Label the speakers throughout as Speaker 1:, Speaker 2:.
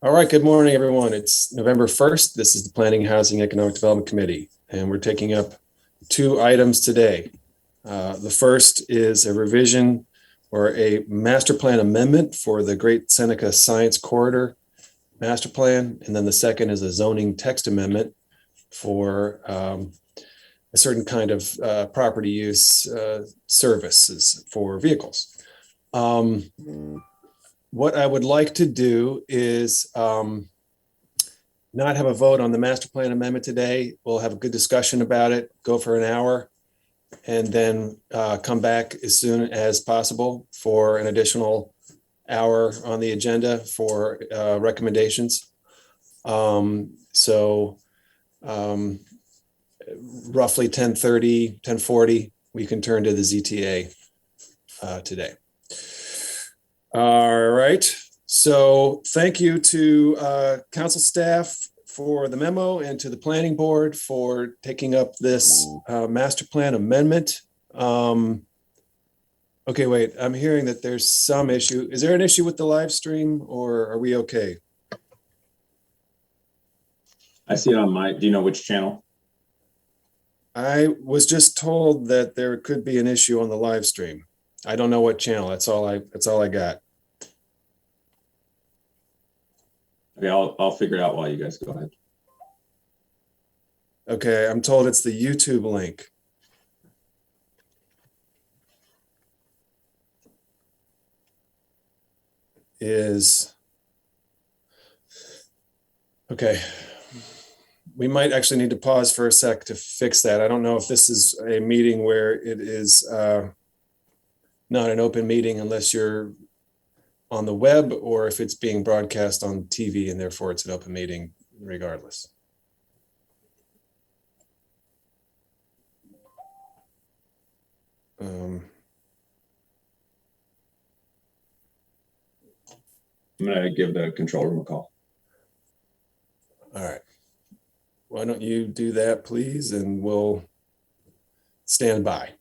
Speaker 1: All right, good morning, everyone. It's November 1st. This is the Planning, Housing, Economic Development Committee, and we're taking up two items today. The first is a revision or a master plan amendment for the Great Seneca Science Corridor master plan, and then the second is a zoning text amendment for a certain kind of property use services for vehicles. What I would like to do is not have a vote on the master plan amendment today. We'll have a good discussion about it, go for an hour, and then come back as soon as possible for an additional hour on the agenda for recommendations. Roughly 10:30, 10:40, we can turn to the ZTA today. All right, so thank you to council staff for the memo and to the planning board for taking up this master plan amendment. Okay, wait, I'm hearing that there's some issue. Is there an issue with the live stream or are we okay?
Speaker 2: I see it on my, do you know which channel?
Speaker 1: I was just told that there could be an issue on the live stream. I don't know what channel. That's all I got.
Speaker 2: Okay, I'll figure it out while you guys go ahead.
Speaker 1: Okay, I'm told it's the YouTube link. Okay. We might actually need to pause for a sec to fix that. I don't know if this is a meeting where it is not an open meeting unless you're on the web, or if it's being broadcast on TV and therefore it's an open meeting regardless.
Speaker 2: I'm gonna give the control room a call.
Speaker 1: All right. Why don't you do that, please, and we'll stand by.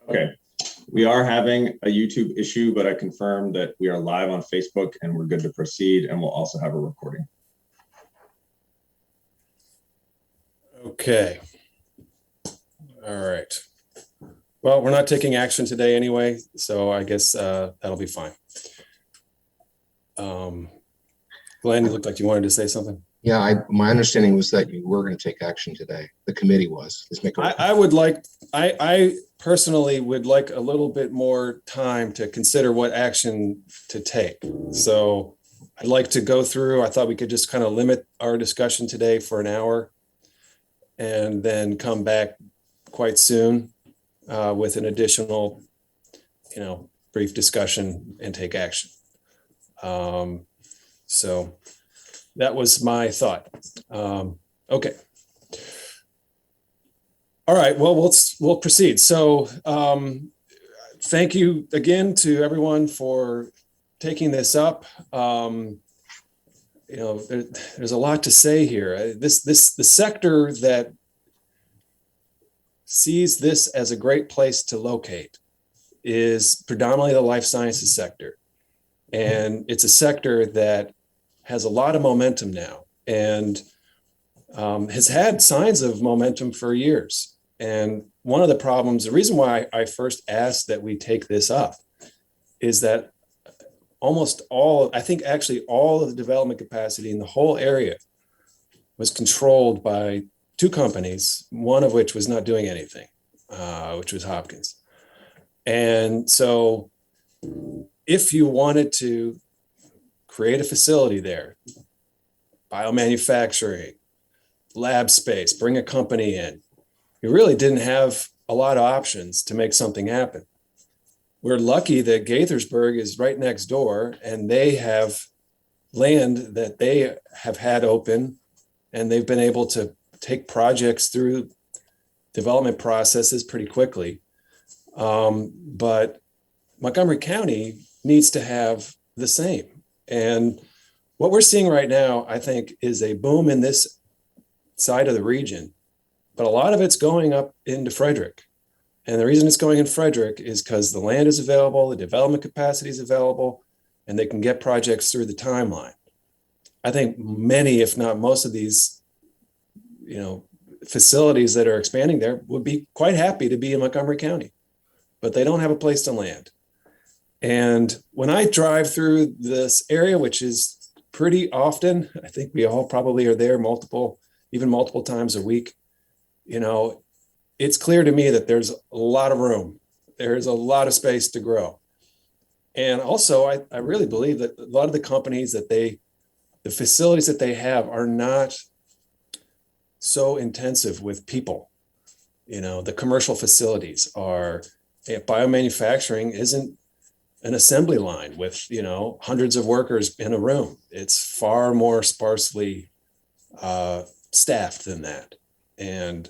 Speaker 2: Okay, we are having a YouTube issue, but I confirmed that we are live on Facebook and we're good to proceed, and we'll also have a recording.
Speaker 1: Okay. All right. Well, we're not taking action today anyway, so I guess that'll be fine. Glenn, you looked like you wanted to say something.
Speaker 3: Yeah, my understanding was that you were going to take action today. The committee was. Let's make
Speaker 1: I personally would like a little bit more time to consider what action to take. So I'd like to go through. I thought we could just kind of limit our discussion today for an hour and then come back quite soon with an additional, brief discussion and take action. So that was my thought. Okay. All right, well, we'll proceed. So thank you again to everyone for taking this up. There's a lot to say here. The sector that sees this as a great place to locate is predominantly the life sciences sector. And it's a sector that has a lot of momentum now and has had signs of momentum for years. And one of the problems, the reason why I first asked that we take this up is that I think actually all of the development capacity in the whole area was controlled by two companies, one of which was not doing anything, which was Hopkins. And so if you wanted to create a facility there, biomanufacturing, lab space, bring a company in, you really didn't have a lot of options to make something happen. We're lucky that Gaithersburg is right next door and they have land that they have had open and they've been able to take projects through development processes pretty quickly. But Montgomery County needs to have the same. And what we're seeing right now, I think, is a boom in this side of the region, but a lot of it's going up into Frederick. And the reason it's going in Frederick is because the land is available, the development capacity is available, and they can get projects through the timeline. I think many, if not most of these, facilities that are expanding there would be quite happy to be in Montgomery County, but they don't have a place to land. And when I drive through this area, which is pretty often, I think we all probably are there multiple times a week, it's clear to me that there's a lot of room. There's a lot of space to grow. And also, I really believe that a lot of the companies the facilities that they have are not so intensive with people. The commercial facilities biomanufacturing isn't an assembly line with, hundreds of workers in a room. It's far more sparsely staffed than that. And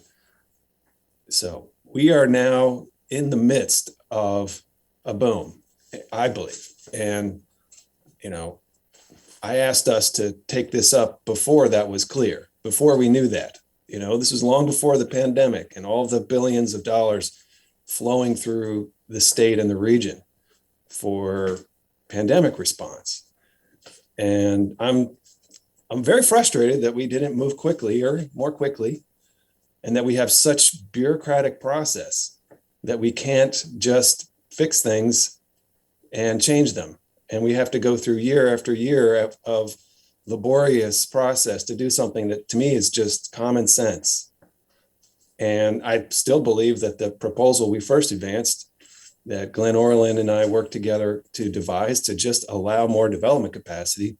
Speaker 1: so we are now in the midst of a boom, I believe. And, I asked us to take this up before that was clear, before we knew that. This was long before the pandemic and all the billions of dollars flowing through the state and the region for pandemic response. And I'm very frustrated that we didn't move quickly or more quickly, and that we have such bureaucratic process that we can't just fix things and change them. And we have to go through year after year of laborious process to do something that to me is just common sense. And I still believe that the proposal we first advanced, that Glenn Orland and I worked together to devise to just allow more development capacity,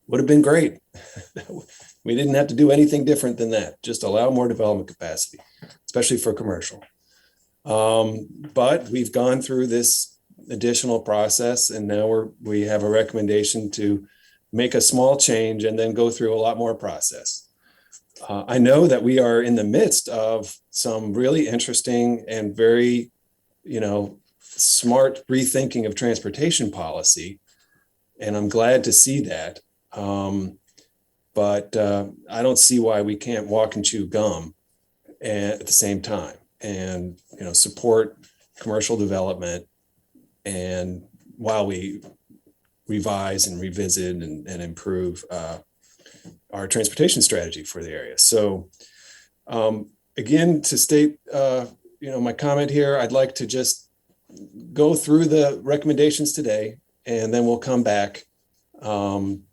Speaker 1: would have been great. We didn't have to do anything different than that, just allow more development capacity, especially for commercial. But we've gone through this additional process and now we have a recommendation to make a small change and then go through a lot more process. I know that we are in the midst of some really interesting and very, smart rethinking of transportation policy. And I'm glad to see that. But I don't see why we can't walk and chew gum at the same time and, support commercial development. And while we revise and revisit and improve our transportation strategy for the area. So again, to state, my comment here, I'd like to just go through the recommendations today, and then we'll come back and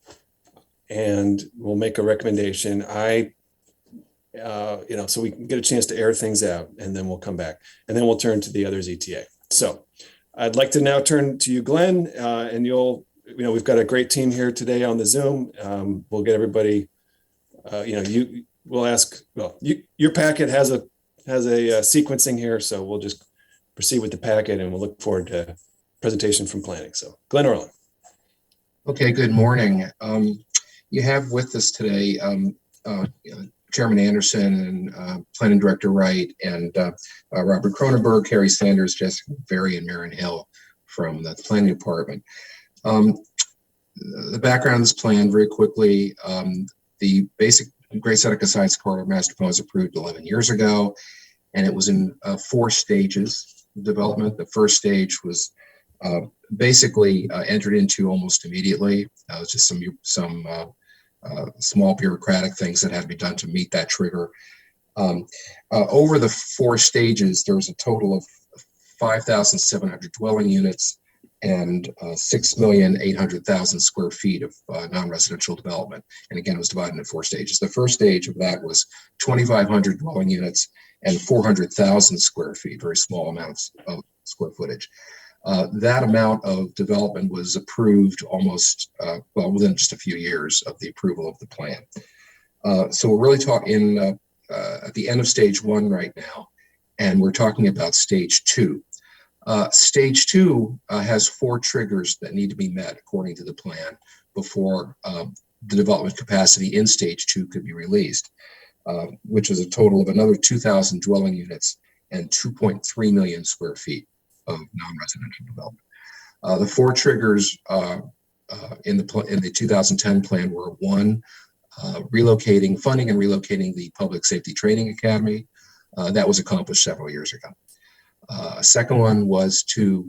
Speaker 1: we'll make a recommendation. So we can get a chance to air things out, and then we'll come back, and then we'll turn to the others ETA. So I'd like to now turn to you, Glenn, and we've got a great team here today on the Zoom. We'll get everybody, your packet has a has a sequencing here, so we'll just proceed with the packet and we'll look forward to presentation from planning. So Glenn Orland.
Speaker 3: Okay, good morning. You have with us today Chairman Anderson and Planning Director Wright and Robert Cronenberg, Harry Sanders, Jessica Berry, and Marin Hill from the Planning Department. The background of this plan, very quickly, the basic Great Seneca Science Corridor Master Plan was approved 11 years ago, and it was in 4 stages of development. The first stage was basically entered into almost immediately. It was just some small bureaucratic things that had to be done to meet that trigger. Over the 4 stages, there was a total of 5,700 dwelling units and 6,800,000 square feet of non-residential development. And again, it was divided into 4 stages. The first stage of that was 2,500 dwelling units and 400,000 square feet, very small amounts of square footage. That amount of development was approved almost, within just a few years of the approval of the plan. So we're really talking at the end of stage 1 right now, and we're talking about stage 2. Stage 2 has 4 triggers that need to be met according to the plan before the development capacity in stage 2 could be released, which is a total of another 2,000 dwelling units and 2.3 million square feet of non-residential development. The 4 triggers in the 2010 plan were: 1, funding and relocating the Public Safety Training Academy. That was accomplished several years ago. Second one was to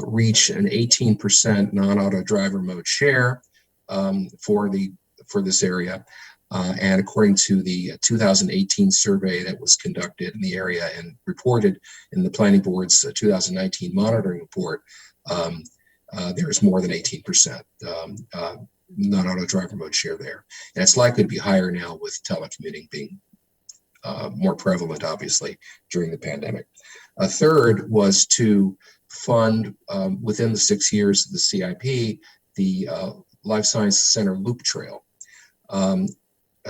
Speaker 3: reach an 18% non-auto driver mode share for this area. And according to the 2018 survey that was conducted in the area and reported in the Planning Board's 2019 monitoring report, there is more than 18% non-auto driver mode share there. And it's likely to be higher now with telecommuting being more prevalent, obviously, during the pandemic. A third was to fund, within the 6 years of the CIP, the Life Science Center Loop Trail.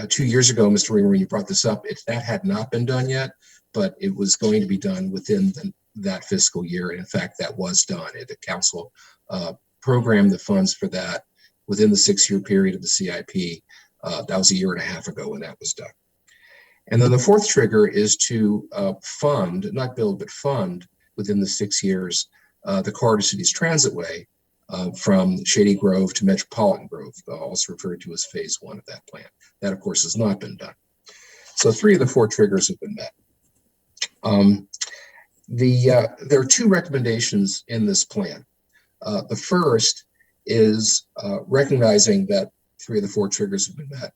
Speaker 3: 2 years ago, Mr. Ringer, when you brought this up, that had not been done yet, but it was going to be done within that fiscal year. And in fact, that was done. The council programmed the funds for that within the 6-year period of the CIP. That was a year and a half ago when that was done. And then the 4th trigger is to fund, not build, but fund within the 6 years, the Corridor Cities Transitway from Shady Grove to Metropolitan Grove, also referred to as phase 1 of that plan. That, of course, has not been done. So 3 of the 4 triggers have been met. There are 2 recommendations in this plan. The first is recognizing that 3 of the 4 triggers have been met,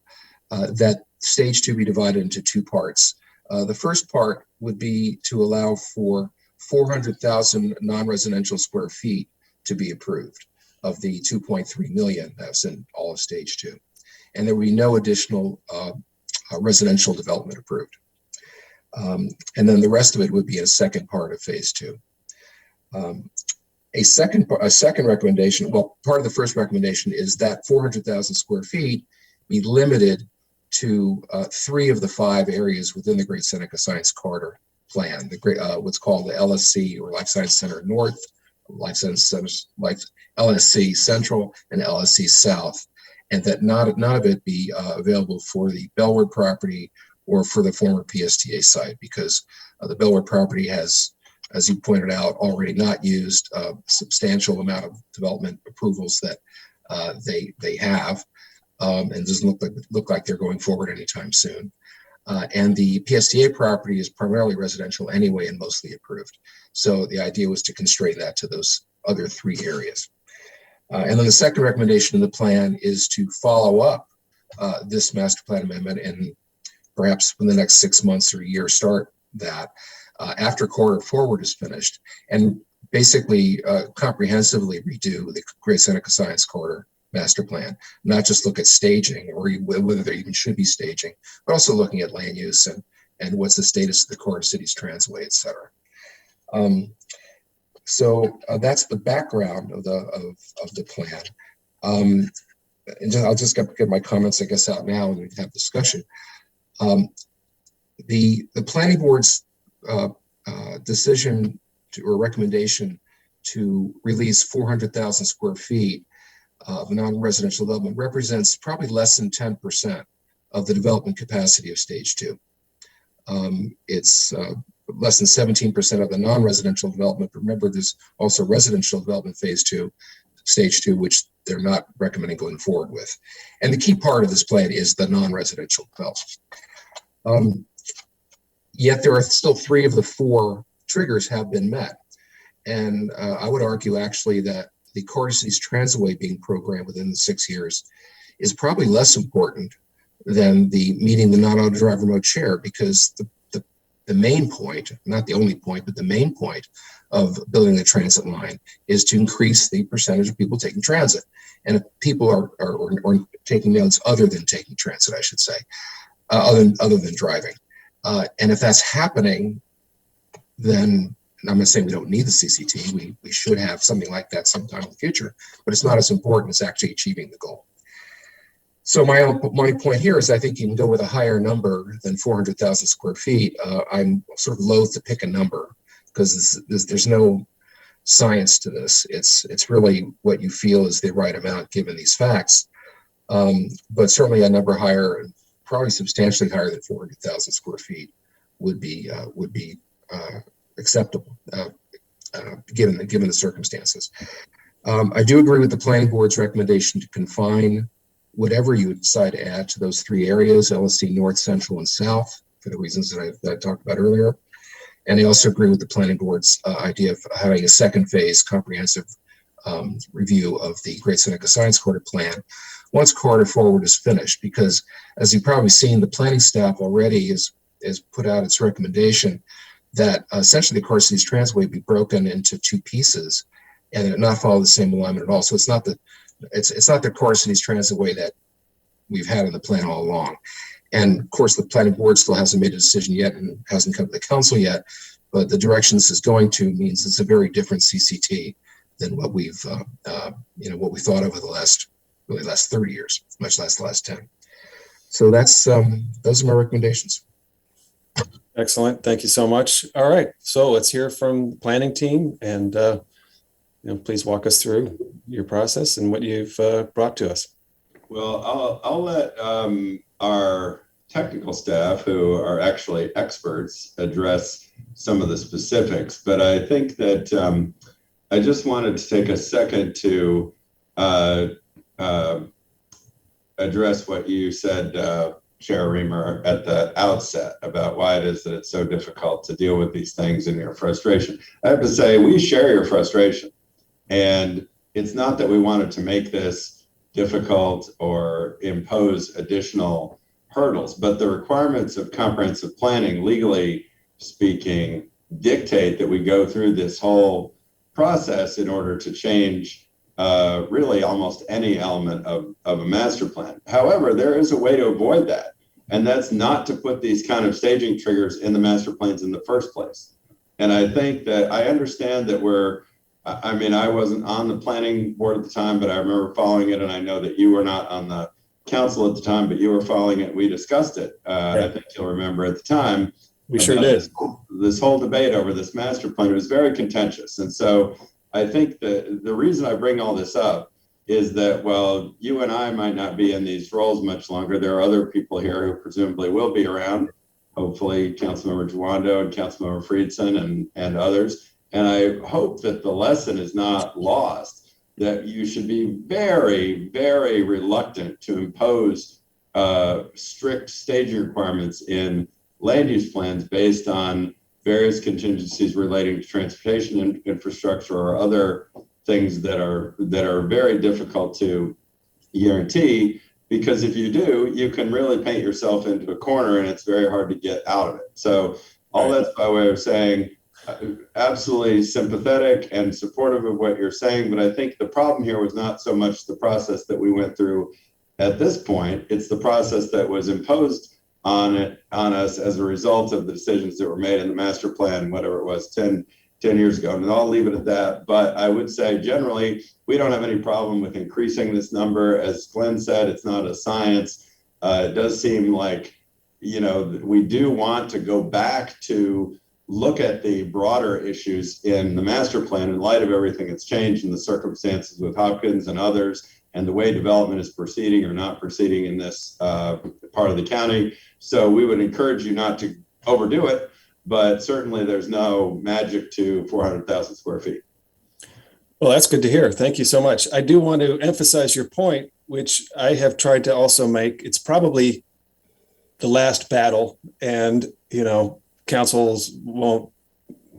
Speaker 3: that stage 2 be divided into 2 parts. The first part would be to allow for 400,000 non-residential square feet to be approved of the 2.3 million that's in all of stage 2. And there will be no additional residential development approved. And then the rest of it would be a second part of phase 2. A second recommendation, part of the first recommendation is that 400,000 square feet be limited to 3 of the 5 areas within the Great Seneca Science Corridor plan, what's called the LSC, or Life Science Center North, Life Science Centers, like LSC Central and LSC South, and that none of it be available for the Bellward property or for the former PSTA site, because the Bellward property has, as you pointed out, already not used a substantial amount of development approvals that they have. And doesn't look like they're going forward anytime soon. And the PSTA property is primarily residential anyway and mostly approved. So the idea was to constrain that to those other 3 areas. And then the second recommendation in the plan is to follow up this master plan amendment, and perhaps in the next 6 months or a year start that after Corridor Forward is finished, and basically comprehensively redo the Great Seneca Science Corridor master plan, not just look at staging or whether there even should be staging, but also looking at land use and what's the status of the Corridor Cities Transitway, et cetera. So that's the background of the plan. And I'll just get my comments, I guess, out now, and we can have discussion. The planning board's decision or recommendation to release 400,000 square feet of non-residential development represents probably less than 10% of the development capacity of stage 2. It's less than 17% of the non-residential development. Remember, there's also residential development phase 2, stage 2, which they're not recommending going forward with. And the key part of this plan is the non-residential development. Yet there are still 3 of the 4 triggers have been met. And I would argue actually that the Carter Cities Transitway being programmed within the 6 years is probably less important than the meeting the non-auto driver mode share, because the main point, not the only point, but the main point of building the transit line is to increase the percentage of people taking transit. And if people are taking modes other than taking transit, I should say, other than driving. And if that's happening, then I'm not saying we don't need the CCT. We should have something like that sometime in the future, but it's not as important as actually achieving the goal. So my point here is I think you can go with a higher number than 400,000 square feet. I'm sort of loath to pick a number because there's no science to this. It's really what you feel is the right amount given these facts. But certainly a number higher, probably substantially higher than 400,000 square feet would be acceptable given the circumstances. I do agree with the planning board's recommendation to confine whatever you decide to add to those 3 areas, LSD North, Central, and South, for the reasons that I talked about earlier. And I also agree with the planning board's idea of having a second phase comprehensive review of the Great Seneca Science Corridor plan once Corridor Forward is finished, because as you've probably seen, the planning staff already has put out its recommendation that essentially the Carter Cities Transitway be broken into 2 pieces and it not follow the same alignment at all. So it's not the Carter Cities Transitway that we've had in the plan all along. And of course, the planning board still hasn't made a decision yet and hasn't come to the council yet, but the direction this is going to means it's a very different CCT than what we've, what we thought over the last 30 years, much less the last 10. So that's, those are my recommendations.
Speaker 1: Excellent. Thank you so much. All right. So let's hear from the planning team and, please walk us through your process and what you've brought to us.
Speaker 4: Well, I'll let our technical staff, who are actually experts, address some of the specifics. But I think that I just wanted to take a second to address what you said, Chair Reamer, at the outset about why it is that it's so difficult to deal with these things and your frustration. I have to say, we share your frustration. And it's not that we wanted to make this difficult or impose additional hurdles, but the requirements of comprehensive planning, legally speaking, dictate that we go through this whole process in order to change really almost any element of a master plan. However, there is a way to avoid that, and that's not to put these kind of staging triggers in the master plans in the first place. And I think that I understand that I wasn't on the planning board at the time, but I remember following it, and I know that you were not on the council at the time, but you were following it. We discussed it. I think you'll remember at the time.
Speaker 1: We sure did.
Speaker 4: This whole debate over this master plan was very contentious. And so I think the reason I bring all this up is that, well, you and I might not be in these roles much longer. There are other people here who presumably will be around, hopefully Councilmember Jawando and Councilmember Friedson and others. And I hope that the lesson is not lost, that you should be very, very reluctant to impose strict staging requirements in land use plans based on various contingencies relating to transportation infrastructure or other things that are very difficult to guarantee, because if you do, you can really paint yourself into a corner and it's very hard to get out of it. So all that's by way of saying, absolutely sympathetic and supportive of what you're saying, but I think the problem here was not so much the process that we went through at this point, it's the process that was imposed on us as a result of the decisions that were made in the master plan, whatever it was, 10 years ago. And I'll leave it at that. But I would say generally, we don't have any problem with increasing this number. As Glenn said, it's not a science. It does seem like, we do want to go back to look at the broader issues in the master plan in light of everything that's changed in the circumstances with Hopkins and others, and the way development is proceeding or not proceeding in this part of the county. So we would encourage you not to overdo it, but certainly there's no magic to 400,000 square feet.
Speaker 1: Well, that's good to hear. Thank you so much. I do want to emphasize your point, which I have tried to also make. It's probably the last battle, and, you know, councils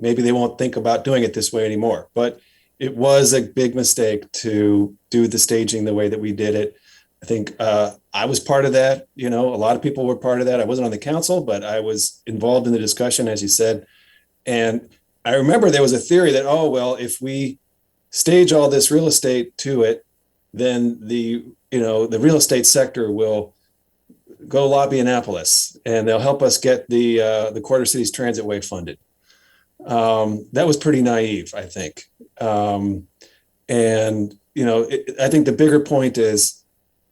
Speaker 1: maybe they won't think about doing it this way anymore, but it was a big mistake to do the staging the way that we did it. I think I was part of that. You know, a lot of people were part of that. I wasn't on the council, but I was involved in the discussion, as you said. And I remember there was a theory that, oh, well, if we stage all this real estate to it, then the real estate sector will go lobby Annapolis and they'll help us get the Quarter Cities Transitway funded. That was pretty naive, I think. And, you know, I think the bigger point is,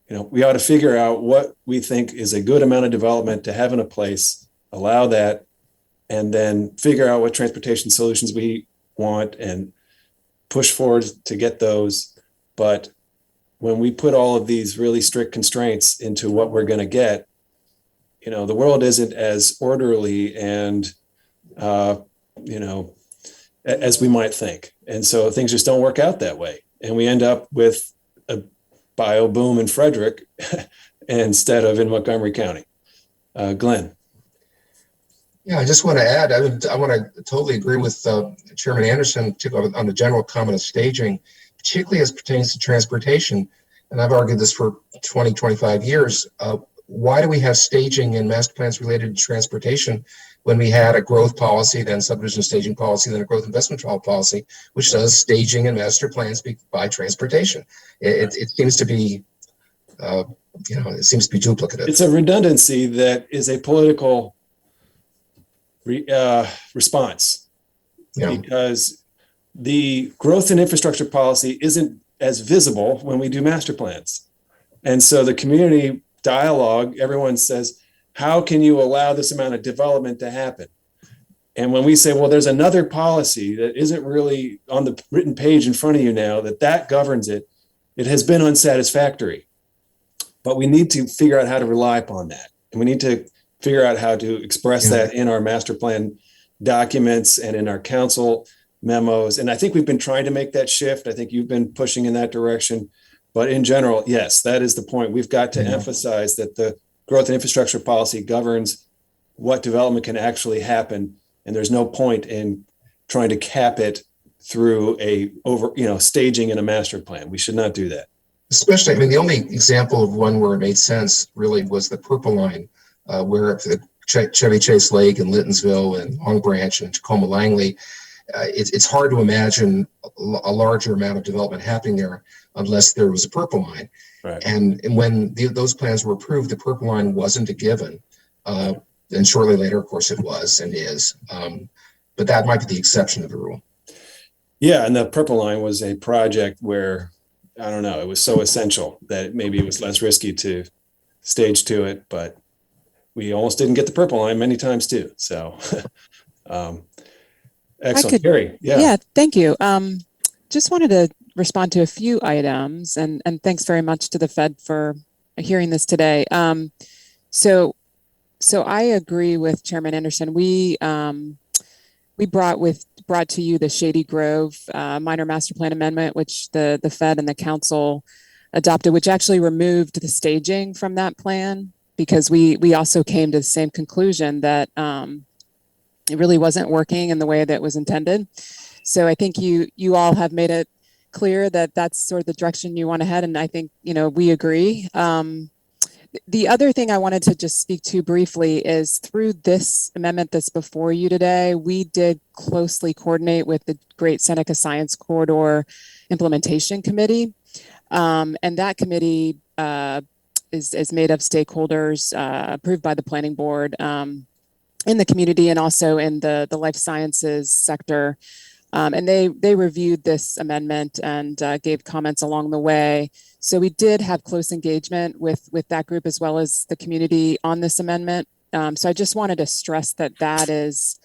Speaker 1: you know, we ought to figure out what we think is a good amount of development to have in a place, allow that, and then figure out what transportation solutions we want and push forward to get those. But when we put all of these really strict constraints into what we're going to get, you know, the world isn't as orderly and, you know, as we might think. And so things just don't work out that way. And we end up with a bio boom in Frederick instead of in Montgomery County. Glenn.
Speaker 3: Yeah, I just want to add, I want to totally agree with Chairman Anderson, particularly on the general comment of staging, particularly as pertains to transportation. And I've argued this for 20, 25 years. Why do we have staging and master plans related to transportation when we had a growth policy, then subdivision staging policy, then a growth investment policy, which does staging and master plans by transportation? It seems to be, it seems to be duplicative.
Speaker 1: It's a redundancy that is a political response, because the growth and infrastructure policy isn't as visible when we do master plans. And so the community dialogue, everyone says, how can you allow this amount of development to happen? And when we say, well, there's another policy that isn't really on the written page in front of you now, that governs it, it has been unsatisfactory. But we need to figure out how to rely upon that. And we need to figure out how to express that in our master plan documents and in our council memos. And I think we've been trying to make that shift. I think you've been pushing in that direction. But in general, yes, that is the point. We've got to emphasize that the growth and infrastructure policy governs what development can actually happen. And there's no point in trying to cap it through staging in a master plan. We should not do that.
Speaker 3: Especially, I mean, the only example of one where it made sense really was the Purple Line, where the Chevy Chase Lake and Littonsville and Long Branch and Tacoma Langley, it's hard to imagine a larger amount of development happening there unless there was a Purple Line.
Speaker 1: Right.
Speaker 3: And when those plans were approved, the Purple Line wasn't a given. And shortly later, of course, it was and is. But that might be the exception to the rule.
Speaker 1: Yeah, and the Purple Line was a project where, I don't know, it was so essential that maybe it was less risky to stage to it, but we almost didn't get the Purple Line many times too. So excellent. Gary.
Speaker 5: Yeah, thank you. Just wanted to respond to a few items, and thanks very much to the PHED for hearing this today. So I agree with Chairman Anderson. We brought to you the Shady Grove minor master plan amendment, which the PHED and the council adopted, which actually removed the staging from that plan, because we also came to the same conclusion that it really wasn't working in the way that was intended. So I think you all have made it clear that that's sort of the direction you want to head, and I think we agree. The other thing I wanted to just speak to briefly is through this amendment that's before you today, we did closely coordinate with the Great Seneca Science Corridor Implementation Committee. And that committee is made of stakeholders approved by the planning board in the community and also in the life sciences sector. And they reviewed this amendment and gave comments along the way. So we did have close engagement with that group as well as the community on this amendment. So I just wanted to stress that is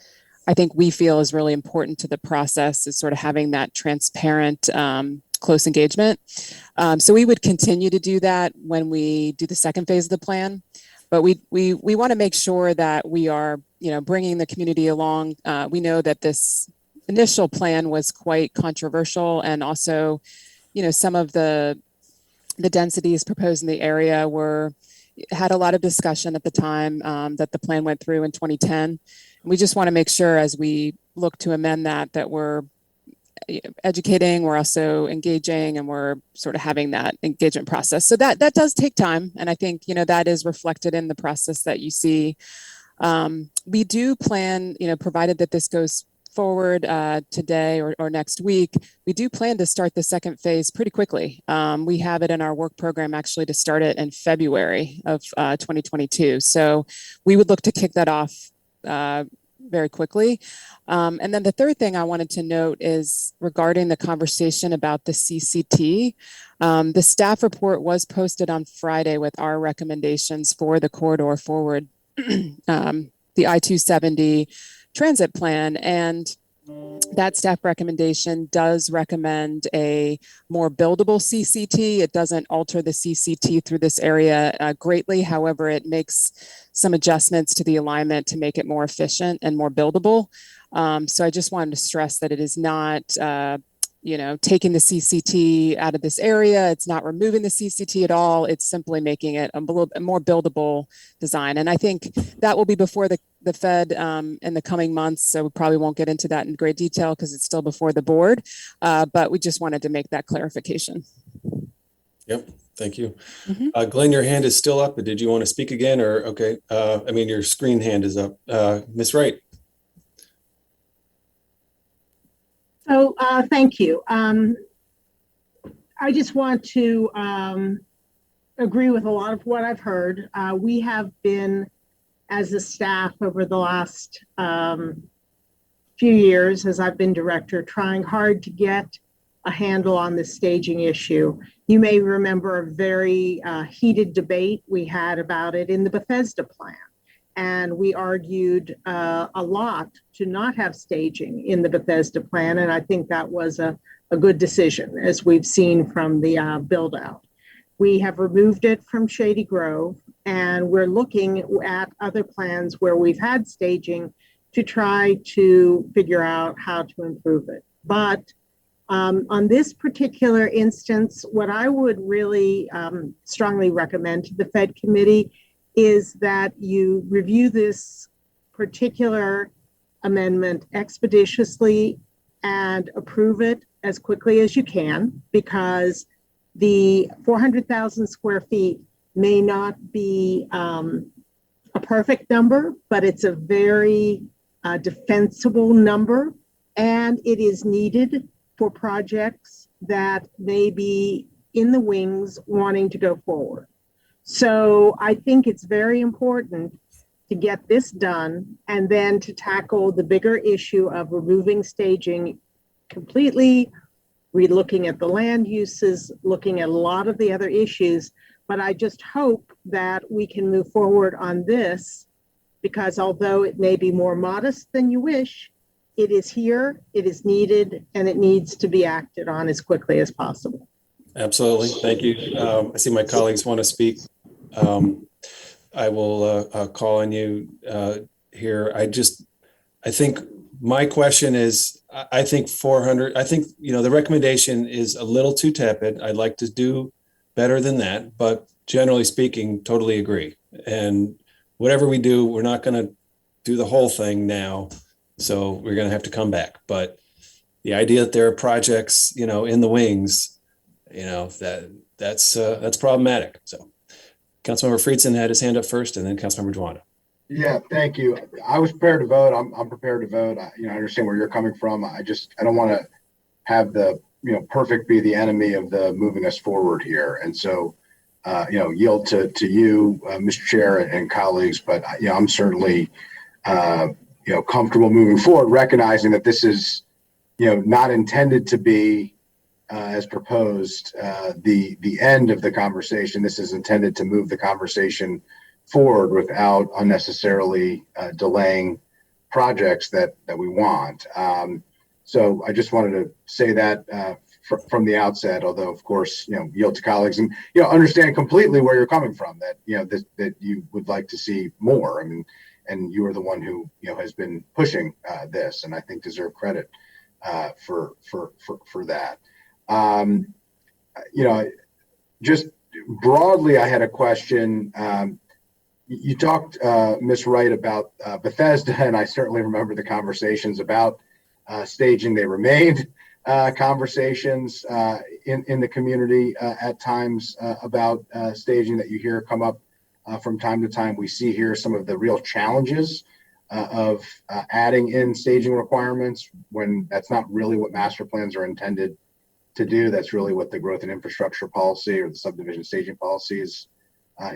Speaker 5: I think we feel is really important to the process, is sort of having that transparent, close engagement. So we would continue to do that when we do the second phase of the plan, but we want to make sure that we are, bringing the community along. We know that this initial plan was quite controversial, and also, some of the densities proposed in the area had a lot of discussion at the time that the plan went through in 2010. We just want to make sure, as we look to amend that we're educating, we're also engaging, and we're sort of having that engagement process. So that does take time, and I think that is reflected in the process that you see. We do plan, provided that this goes forward today or next week, we do plan to start the second phase pretty quickly. We have it in our work program actually to start it in February of 2022. So we would look to kick that off very quickly. And then the third thing I wanted to note is regarding the conversation about the CCT. The staff report was posted on Friday with our recommendations for the corridor forward, the I-270 transit plan, and that staff recommendation does recommend a more buildable CCT. It doesn't alter the CCT through this area greatly. However, it makes some adjustments to the alignment to make it more efficient and more buildable. So I just wanted to stress that it is not, taking the CCT out of this area. It's not removing the CCT at all. It's simply making it a little bit more buildable design. And I think that will be before the PHED in the coming months. So we probably won't get into that in great detail because it's still before the board. But we just wanted to make that clarification.
Speaker 1: Yep. Thank you.
Speaker 5: Mm-hmm.
Speaker 1: Glenn, your hand is still up. But did you want to speak again, or okay? Your screen hand is up. Ms. Wright.
Speaker 6: So thank you. I just want to agree with a lot of what I've heard. We have been, as a staff over the last few years, as I've been director, trying hard to get a handle on the staging issue. You may remember a very heated debate we had about it in the Bethesda plan. And we argued a lot to not have staging in the Bethesda plan. And I think that was a good decision, as we've seen from the build out. We have removed it from Shady Grove, and we're looking at other plans where we've had staging to try to figure out how to improve it. But on this particular instance, what I would really strongly recommend to the PHED committee is that you review this particular amendment expeditiously and approve it as quickly as you can, because the 400,000 square feet may not be a perfect number, but it's a very defensible number, and it is needed for projects that may be in the wings wanting to go forward. So I think it's very important to get this done and then to tackle the bigger issue of removing staging completely, relooking at the land uses, looking at a lot of the other issues. But I just hope that we can move forward on this, because although it may be more modest than you wish, it is here, it is needed, and it needs to be acted on as quickly as possible.
Speaker 1: Absolutely. Thank you. I see my colleagues want to speak. I will call on you here. I think my question is, I think 400, the recommendation is a little too tepid. I'd like to do better than that, but generally speaking, totally agree. And whatever we do, we're not going to do the whole thing now. So we're going to have to come back. But the idea that there are projects, in the wings, that's problematic. So Councilmember Friedson had his hand up first, and then Councilmember Juana.
Speaker 7: Yeah, thank you. I was prepared to vote. I'm prepared to vote. I understand where you're coming from. I don't want to have the, perfect be the enemy of the moving us forward here. And so, yield to you, Mr. Chair and colleagues, but, I'm certainly, comfortable moving forward, recognizing that this is, not intended to be, as proposed, the end of the conversation. This is intended to move the conversation forward without unnecessarily delaying projects that we want. So I just wanted to say that from the outset, although of course, yield to colleagues and, understand completely where you're coming from, that, that you would like to see more. I mean, and you are the one who, has been pushing this, and I think deserve credit for that. Just broadly, I had a question. You talked, Ms. Wright, about Bethesda, and I certainly remember the conversations about staging. They remained conversations in the community at times about staging that you hear come up from time to time. We see here some of the real challenges of adding in staging requirements when that's not really what master plans are intended to do. That's really what the growth and infrastructure policy or the subdivision staging policy is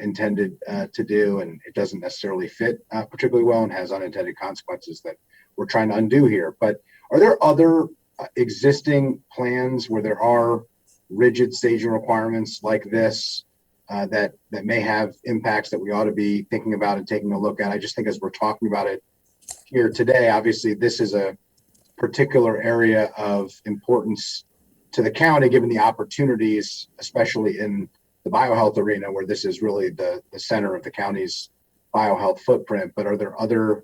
Speaker 7: intended to do, and it doesn't necessarily fit particularly well and has unintended consequences that we're trying to undo here. But are there other existing plans where there are rigid staging requirements like this that may have impacts that we ought to be thinking about and taking a look at? I just think as we're talking about it here today, obviously this is a particular area of importance to the county, given the opportunities, especially in the biohealth arena, where this is really the center of the county's biohealth footprint. But are there other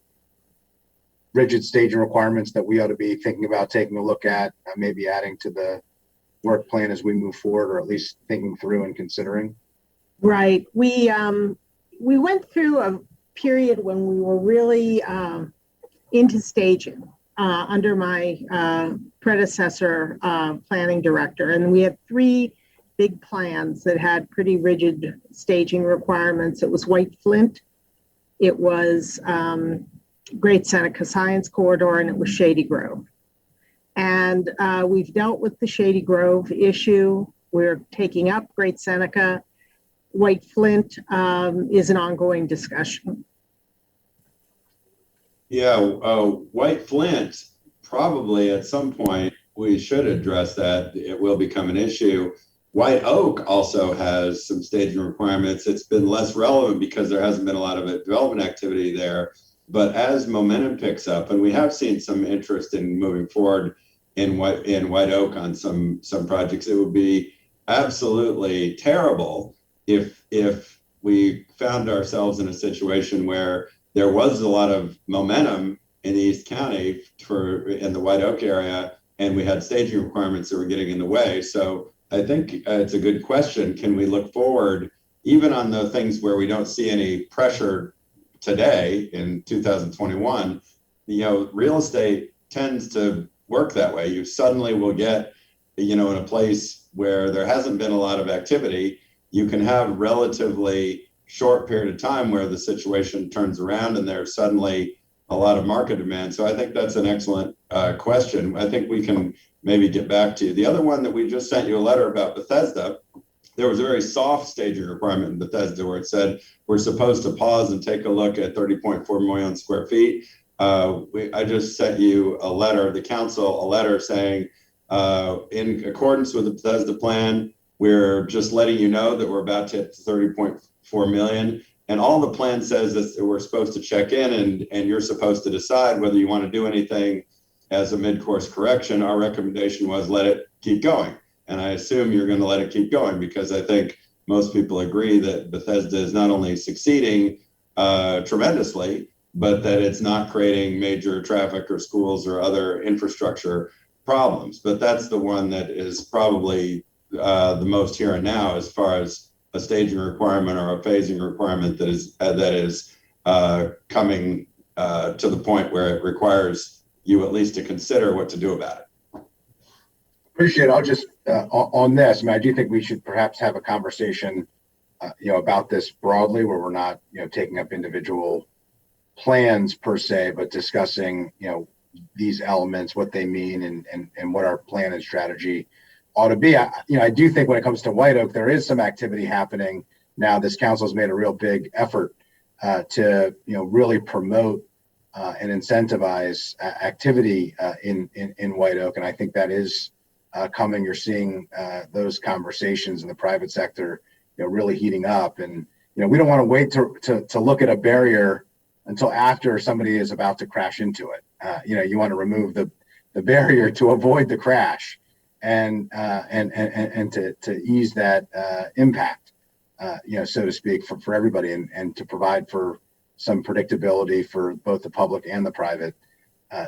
Speaker 7: rigid staging requirements that we ought to be thinking about taking a look at, maybe adding to the work plan as we move forward, or at least thinking through and considering?
Speaker 6: Right. We went through a period when we were really into staging under my predecessor planning director, and we had 3 big plans that had pretty rigid staging requirements. It was White Flint, it was Great Seneca Science Corridor, and it was Shady Grove. And we've dealt with the Shady Grove issue. We're taking up Great Seneca. White Flint is an ongoing discussion.
Speaker 4: Yeah, White Flint, probably at some point we should address that. It will become an issue. White Oak also has some staging requirements. It's been less relevant because there hasn't been a lot of development activity there. But as momentum picks up, and we have seen some interest in moving forward in White Oak on some projects, it would be absolutely terrible if we found ourselves in a situation where there was a lot of momentum in East County in the White Oak area, and we had staging requirements that were getting in the way. So I think it's a good question. Can we look forward, even on the things where we don't see any pressure today in 2021? Real estate tends to work that way. You suddenly will get, in a place where there hasn't been a lot of activity, you can have relatively short period of time where the situation turns around and there's suddenly a lot of market demand. So I think that's an excellent question. I think we can maybe get back to. The other one that we just sent you a letter about Bethesda, there was a very soft staging requirement in Bethesda where it said we're supposed to pause and take a look at 30.4 million square feet. I just sent you a letter, the council, a letter saying, in accordance with the Bethesda plan, we're just letting you know that we're about to hit 30.4 million. And all the plan says is that we're supposed to check in and you're supposed to decide whether you want to do anything as a mid-course correction. Our recommendation was let it keep going. And I assume you're going to let it keep going, because I think most people agree that Bethesda is not only succeeding tremendously, but that it's not creating major traffic or schools or other infrastructure problems. But that's the one that is probably the most here and now, as far as a staging requirement or a phasing requirement that is coming to the point where it requires you at least to consider what to do about it.
Speaker 7: Appreciate it. I'll just on this. I mean, I do think we should perhaps have a conversation, about this broadly, where we're not, taking up individual plans per se, but discussing, these elements, what they mean, and what our plan and strategy ought to be. I do think when it comes to White Oak, there is some activity happening now. This council has made a real big effort to, really promote and incentivize activity in White Oak, and I think that is coming. You're seeing those conversations in the private sector, really heating up, and we don't want to wait to look at a barrier until after somebody is about to crash into it. You want to remove the barrier to avoid the crash and to ease that impact, so to speak, for everybody, and to provide for some predictability for both the public and the private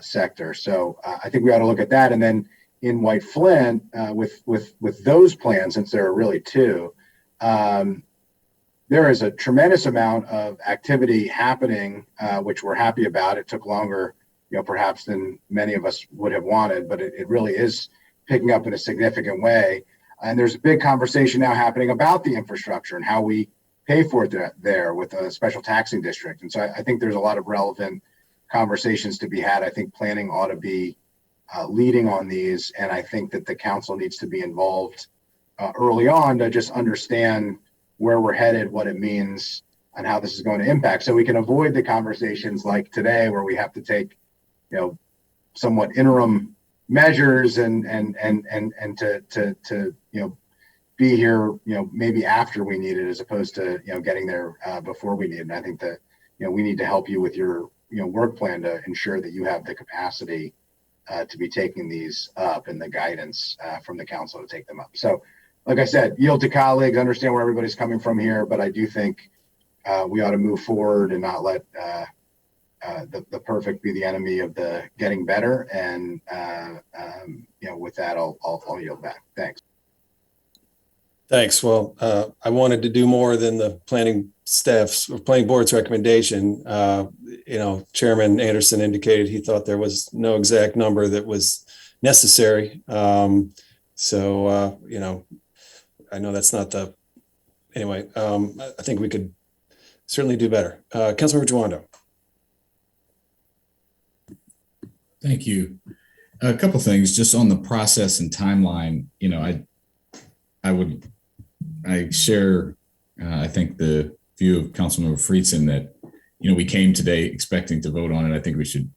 Speaker 7: sector. So I think we ought to look at that. And then in White Flint, with those plans, since there are really two, there is a tremendous amount of activity happening, which we're happy about. It took longer, perhaps than many of us would have wanted, but it really is picking up in a significant way. And there's a big conversation now happening about the infrastructure and how we pay for it there with a special taxing district. And so I think there's a lot of relevant conversations to be had. I think planning ought to be leading on these. And I think that the council needs to be involved early on to just understand where we're headed, what it means, and how this is going to impact. So we can avoid the conversations like today where we have to take, somewhat interim measures and to be here, maybe after we need it, as opposed to, getting there before we need it. And I think that, we need to help you with your, work plan to ensure that you have the capacity to be taking these up and the guidance from the council to take them up. So, like I said, yield to colleagues, understand where everybody's coming from here, but I do think we ought to move forward and not let the perfect be the enemy of the getting better. And with that, I'll yield back. Thanks.
Speaker 1: Thanks. Well, I wanted to do more than the planning board's recommendation. Chairman Anderson indicated he thought there was no exact number that was necessary. I know that's not anyway, I think we could certainly do better. Councilmember Jawando.
Speaker 8: Thank you. A couple things just on the process and timeline. I share, I think, the view of Councilmember Friedson that, we came today expecting to vote on it. I think we should,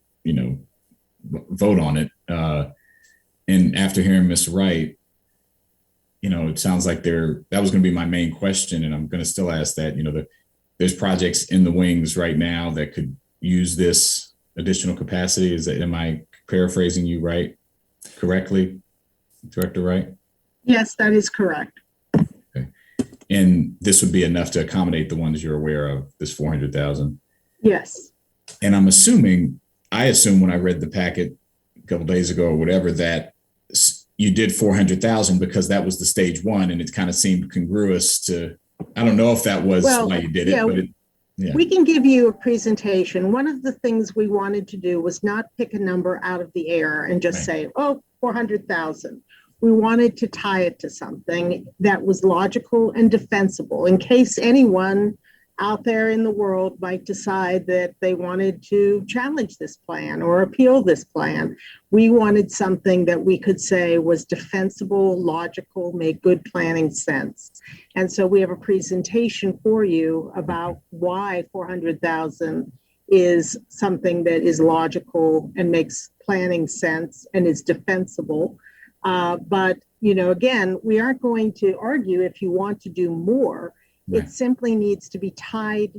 Speaker 8: vote on it. And after hearing Ms. Wright, it sounds like that was going to be my main question. And I'm going to still ask that, there's projects in the wings right now that could use this additional capacity. Am I paraphrasing you correctly, Director Wright?
Speaker 6: Yes, that is correct.
Speaker 8: Okay. And this would be enough to accommodate the ones you're aware of, this 400,000?
Speaker 6: Yes.
Speaker 8: And I assume when I read the packet a couple days ago or whatever, that you did 400,000 because that was the stage one, and it kind of seemed congruous to, I don't know if that was why you did it, but
Speaker 6: we can give you a presentation. One of the things we wanted to do was not pick a number out of the air and just say, 400,000. We wanted to tie it to something that was logical and defensible in case anyone out there in the world might decide that they wanted to challenge this plan or appeal this plan. We wanted something that we could say was defensible, logical, made good planning sense. And so we have a presentation for you about why 400,000 is something that is logical and makes planning sense and is defensible. But, again, we aren't going to argue if you want to do more. It simply needs to be tied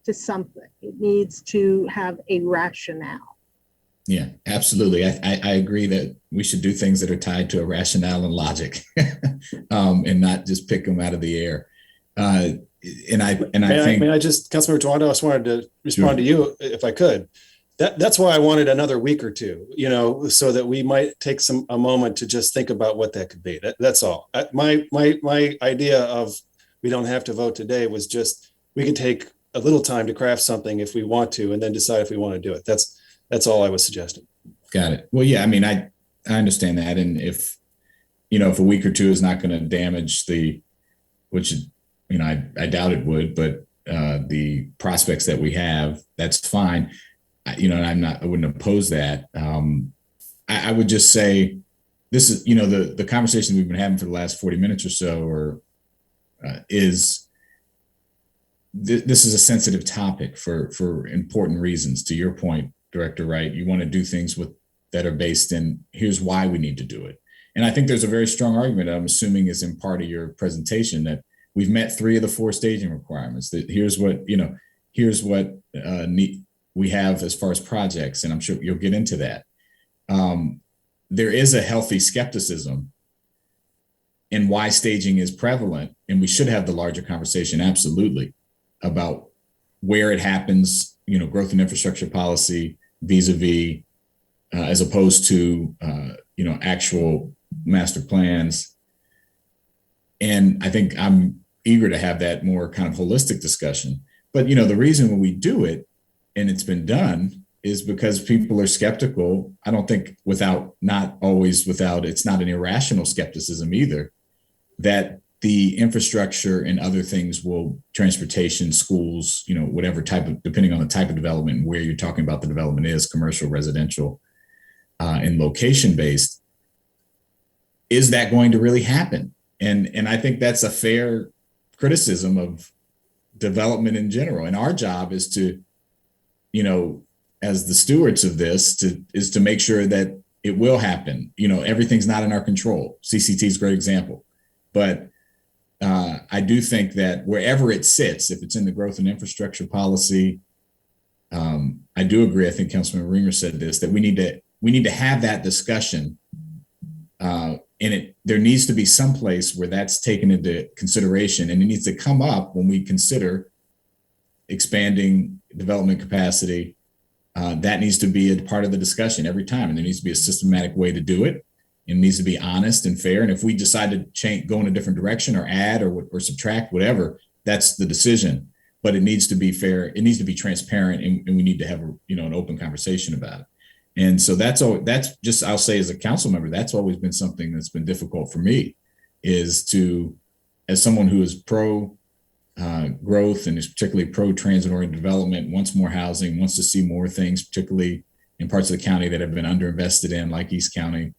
Speaker 6: to something. It needs to have a rationale.
Speaker 8: Yeah, absolutely. I agree that we should do things that are tied to a rationale and logic, and not just pick them out of the air. I think,
Speaker 1: Councilmember Tawanda, I just wanted to respond to you if I could. That's why I wanted another week or two, so that we might take a moment to just think about what that could be. That's all. My idea of we don't have to vote today was just we can take a little time to craft something if we want to, and then decide if we want to do it. That's all I was suggesting.
Speaker 8: Got it. Well, yeah, I understand that. And if a week or two is not going to damage which I doubt it would, but the prospects that we have, that's fine. I wouldn't oppose that. I would just say this is, the conversation we've been having for the last 40 minutes or so, this is a sensitive topic for important reasons. To your point, Director Wright, you want to do things that are based in here's why we need to do it. And I think there's a very strong argument, I'm assuming is in part of your presentation, that we've met 3 of the 4 staging requirements, that here's what we have as far as projects, and I'm sure you'll get into that. There is a healthy skepticism in why staging is prevalent, and we should have the larger conversation, absolutely, about where it happens, growth and infrastructure policy vis-a-vis, as opposed to, actual master plans. And I think I'm eager to have that more kind of holistic discussion. But, the reason when we do it, and it's been done, is because people are skeptical. I don't think it's not an irrational skepticism either, that the infrastructure and other things transportation, schools, whatever depending on the type of development and where you're talking about the development is, commercial, residential, and location based, is that going to really happen? And I think that's a fair criticism of development in general. And our job is to, as the stewards of this, is to make sure that it will happen. Everything's not in our control. CCT is a great example. But I do think that wherever it sits, if it's in the growth and infrastructure policy, I do agree. I think Councilman Ringer said this, that we need to have that discussion. And there needs to be some place where that's taken into consideration, and it needs to come up when we consider expanding development capacity. That needs to be a part of the discussion every time, and there needs to be a systematic way to do it. It needs to be honest and fair. And if we decide to go in a different direction or add or subtract, whatever, that's the decision. But it needs to be fair. It needs to be transparent, and we need to have an open conversation about it. And so that's just, I'll say as a council member, that's always been something that's been difficult for me, is to, as someone who is pro growth and is particularly pro transit oriented development, wants more housing, wants to see more things, particularly in parts of the county that have been underinvested in, like East County,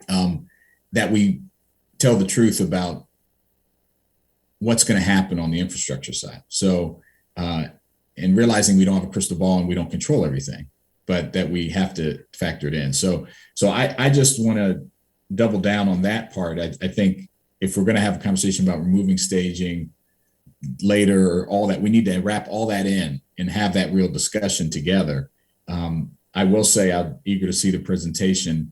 Speaker 8: that we tell the truth about what's going to happen on the infrastructure side. So, and realizing we don't have a crystal ball and we don't control everything, but that we have to factor it in. So I just want to double down on that part. I think if we're going to have a conversation about removing staging later or all that, we need to wrap all that in and have that real discussion together. I will say I'm eager to see the presentation.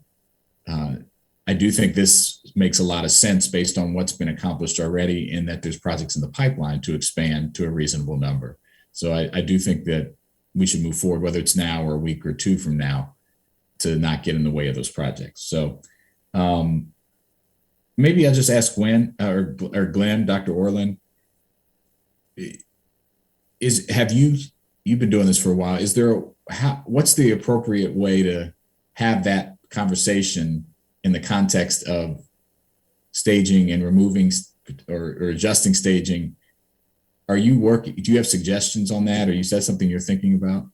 Speaker 8: I do think this makes a lot of sense based on what's been accomplished already, and that there's projects in the pipeline to expand to a reasonable number. So I do think that we should move forward, whether it's now or a week or two from now, to not get in the way of those projects. So maybe I'll just ask Gwen or Glenn, Dr. Orland, you've been doing this for a while. What's the appropriate way to have that conversation in the context of staging and removing or adjusting staging? Do you have suggestions on that, or is that something you're thinking about?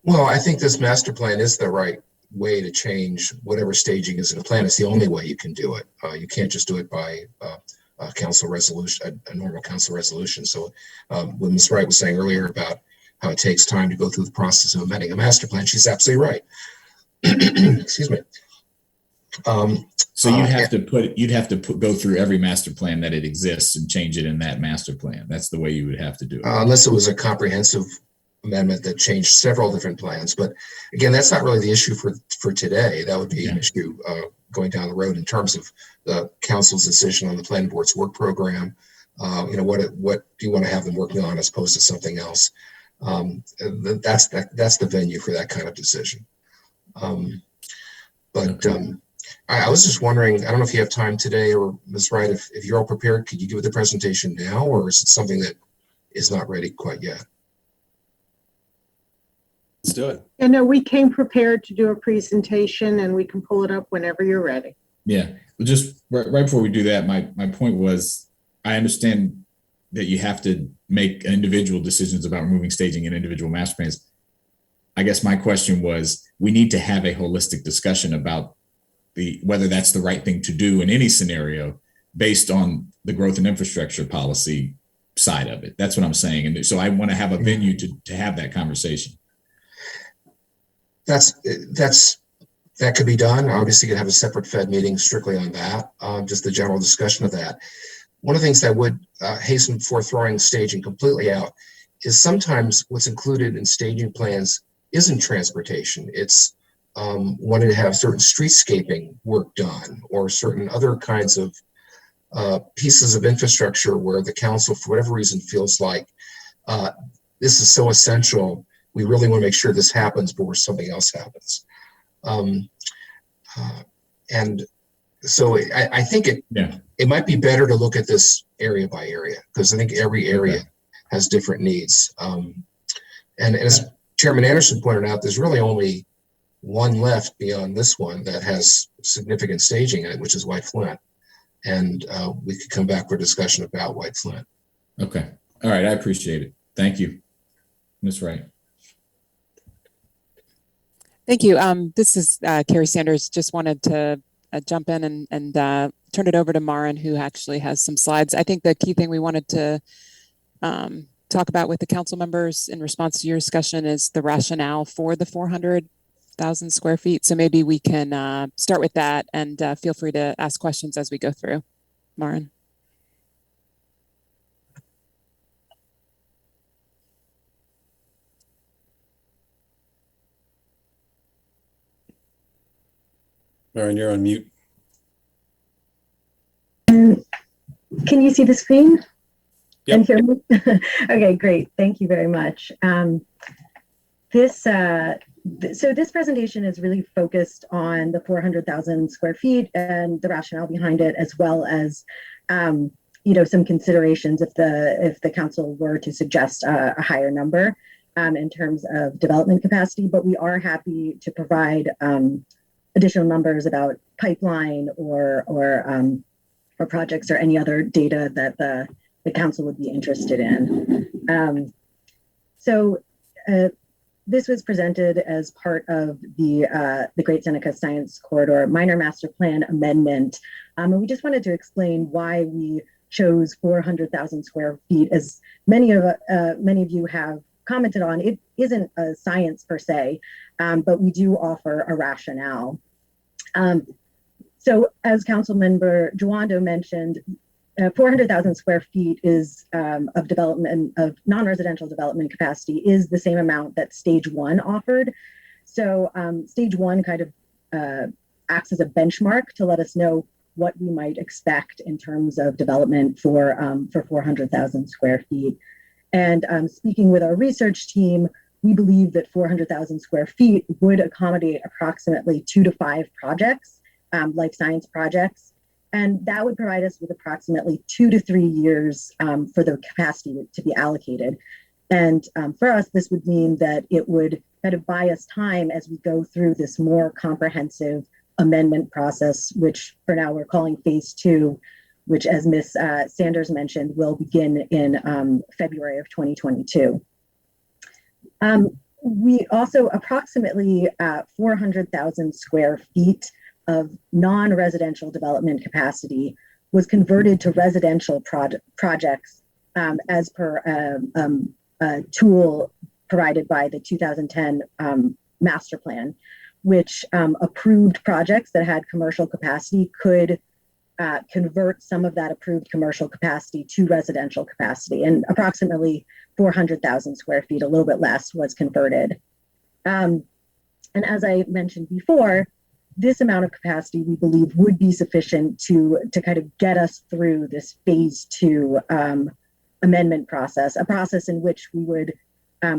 Speaker 3: Well, I think this master plan is the right way to change whatever staging is in a plan. It's the only way you can do it. You can't just do it by a council resolution, a normal council resolution. So when Ms. Wright was saying earlier about how it takes time to go through the process of amending a master plan, she's absolutely right. Excuse me.
Speaker 8: So you'd have to go through every master plan that it exists and change it in that master plan. That's the way you would have to do it.
Speaker 3: Unless it was a comprehensive amendment that changed several different plans. But again, that's not really the issue for today. That would be an issue going down the road in terms of the council's decision on the planning board's work program. What do you want to have them working on as opposed to something else? That's the venue for that kind of decision. I was just wondering, I don't know if you have time today, or Ms. Wright, if you're all prepared, could you give the presentation now, or is it something that is not ready quite yet?
Speaker 1: Let's do it.
Speaker 6: And no, we came prepared to do a presentation, and we can pull it up whenever you're ready.
Speaker 8: Yeah, well, just right before we do that, my point was, I understand that you have to make individual decisions about removing staging in individual master plans. I guess my question was, we need to have a holistic discussion about whether that's the right thing to do in any scenario based on the growth and infrastructure policy side of it. That's what I'm saying. And so I want to have a venue to have that conversation.
Speaker 3: That could be done. Obviously, you could have a separate PHED meeting strictly on that, just the general discussion of that. One of the things that would hasten before throwing staging completely out is sometimes what's included in staging plans isn't transportation. It's wanting to have certain streetscaping work done or certain other kinds of pieces of infrastructure where the council, for whatever reason, feels like this is so essential. We really want to make sure this happens before something else happens. And so I think it might be better to look at this area by area, because I think every area has different needs. And as Chairman Anderson pointed out, there's really only one left beyond this one that has significant staging in it, which is White Flint. And we could come back for a discussion about White Flint.
Speaker 8: Okay. All right. I appreciate it. Thank you, Ms. Wright.
Speaker 5: Thank you. This is Carrie Sanders. Just wanted to jump in and turn it over to Maren, who actually has some slides. I think the key thing we wanted to talk about with the council members in response to your discussion is the rationale for the 400,000 square feet. So maybe we can start with that, and feel free to ask questions as we go through. Maren.
Speaker 1: Maren, you're on mute.
Speaker 9: Can you see the screen?
Speaker 1: Yep.
Speaker 9: And hear me? Okay, great. Thank you very much. So this presentation is really focused on the 400,000 square feet and the rationale behind it, as well as some considerations if the council were to suggest a higher number in terms of development capacity. But we are happy to provide additional numbers about pipeline or projects or any other data that the council would be interested in. This was presented as part of the Great Seneca Science Corridor Minor Master Plan Amendment. And we just wanted to explain why we chose 400,000 square feet. As many of you have commented on, it isn't a science per se, but we do offer a rationale. So as Council Member Juando mentioned, 400,000 square feet is of development of non-residential development capacity is the same amount that stage one offered. So stage one kind of acts as a benchmark to let us know what we might expect in terms of development for 400,000 square feet. And speaking with our research team, we believe that 400,000 square feet would accommodate approximately 2 to 5 projects, life science projects. And that would provide us with approximately 2 to 3 years for the capacity to be allocated. And for us, this would mean that it would kind of buy us time as we go through this more comprehensive amendment process, which for now we're calling phase 2, which, as Ms. Sanders mentioned, will begin in February of 2022. We also approximately 400,000 square feet of non-residential development capacity was converted to residential projects as per a tool provided by the 2010 master plan, which approved projects that had commercial capacity could convert some of that approved commercial capacity to residential capacity, and approximately 400,000 square feet, a little bit less, was converted. And as I mentioned before, this amount of capacity we believe would be sufficient to kind of get us through this phase 2 amendment process, a process in which we would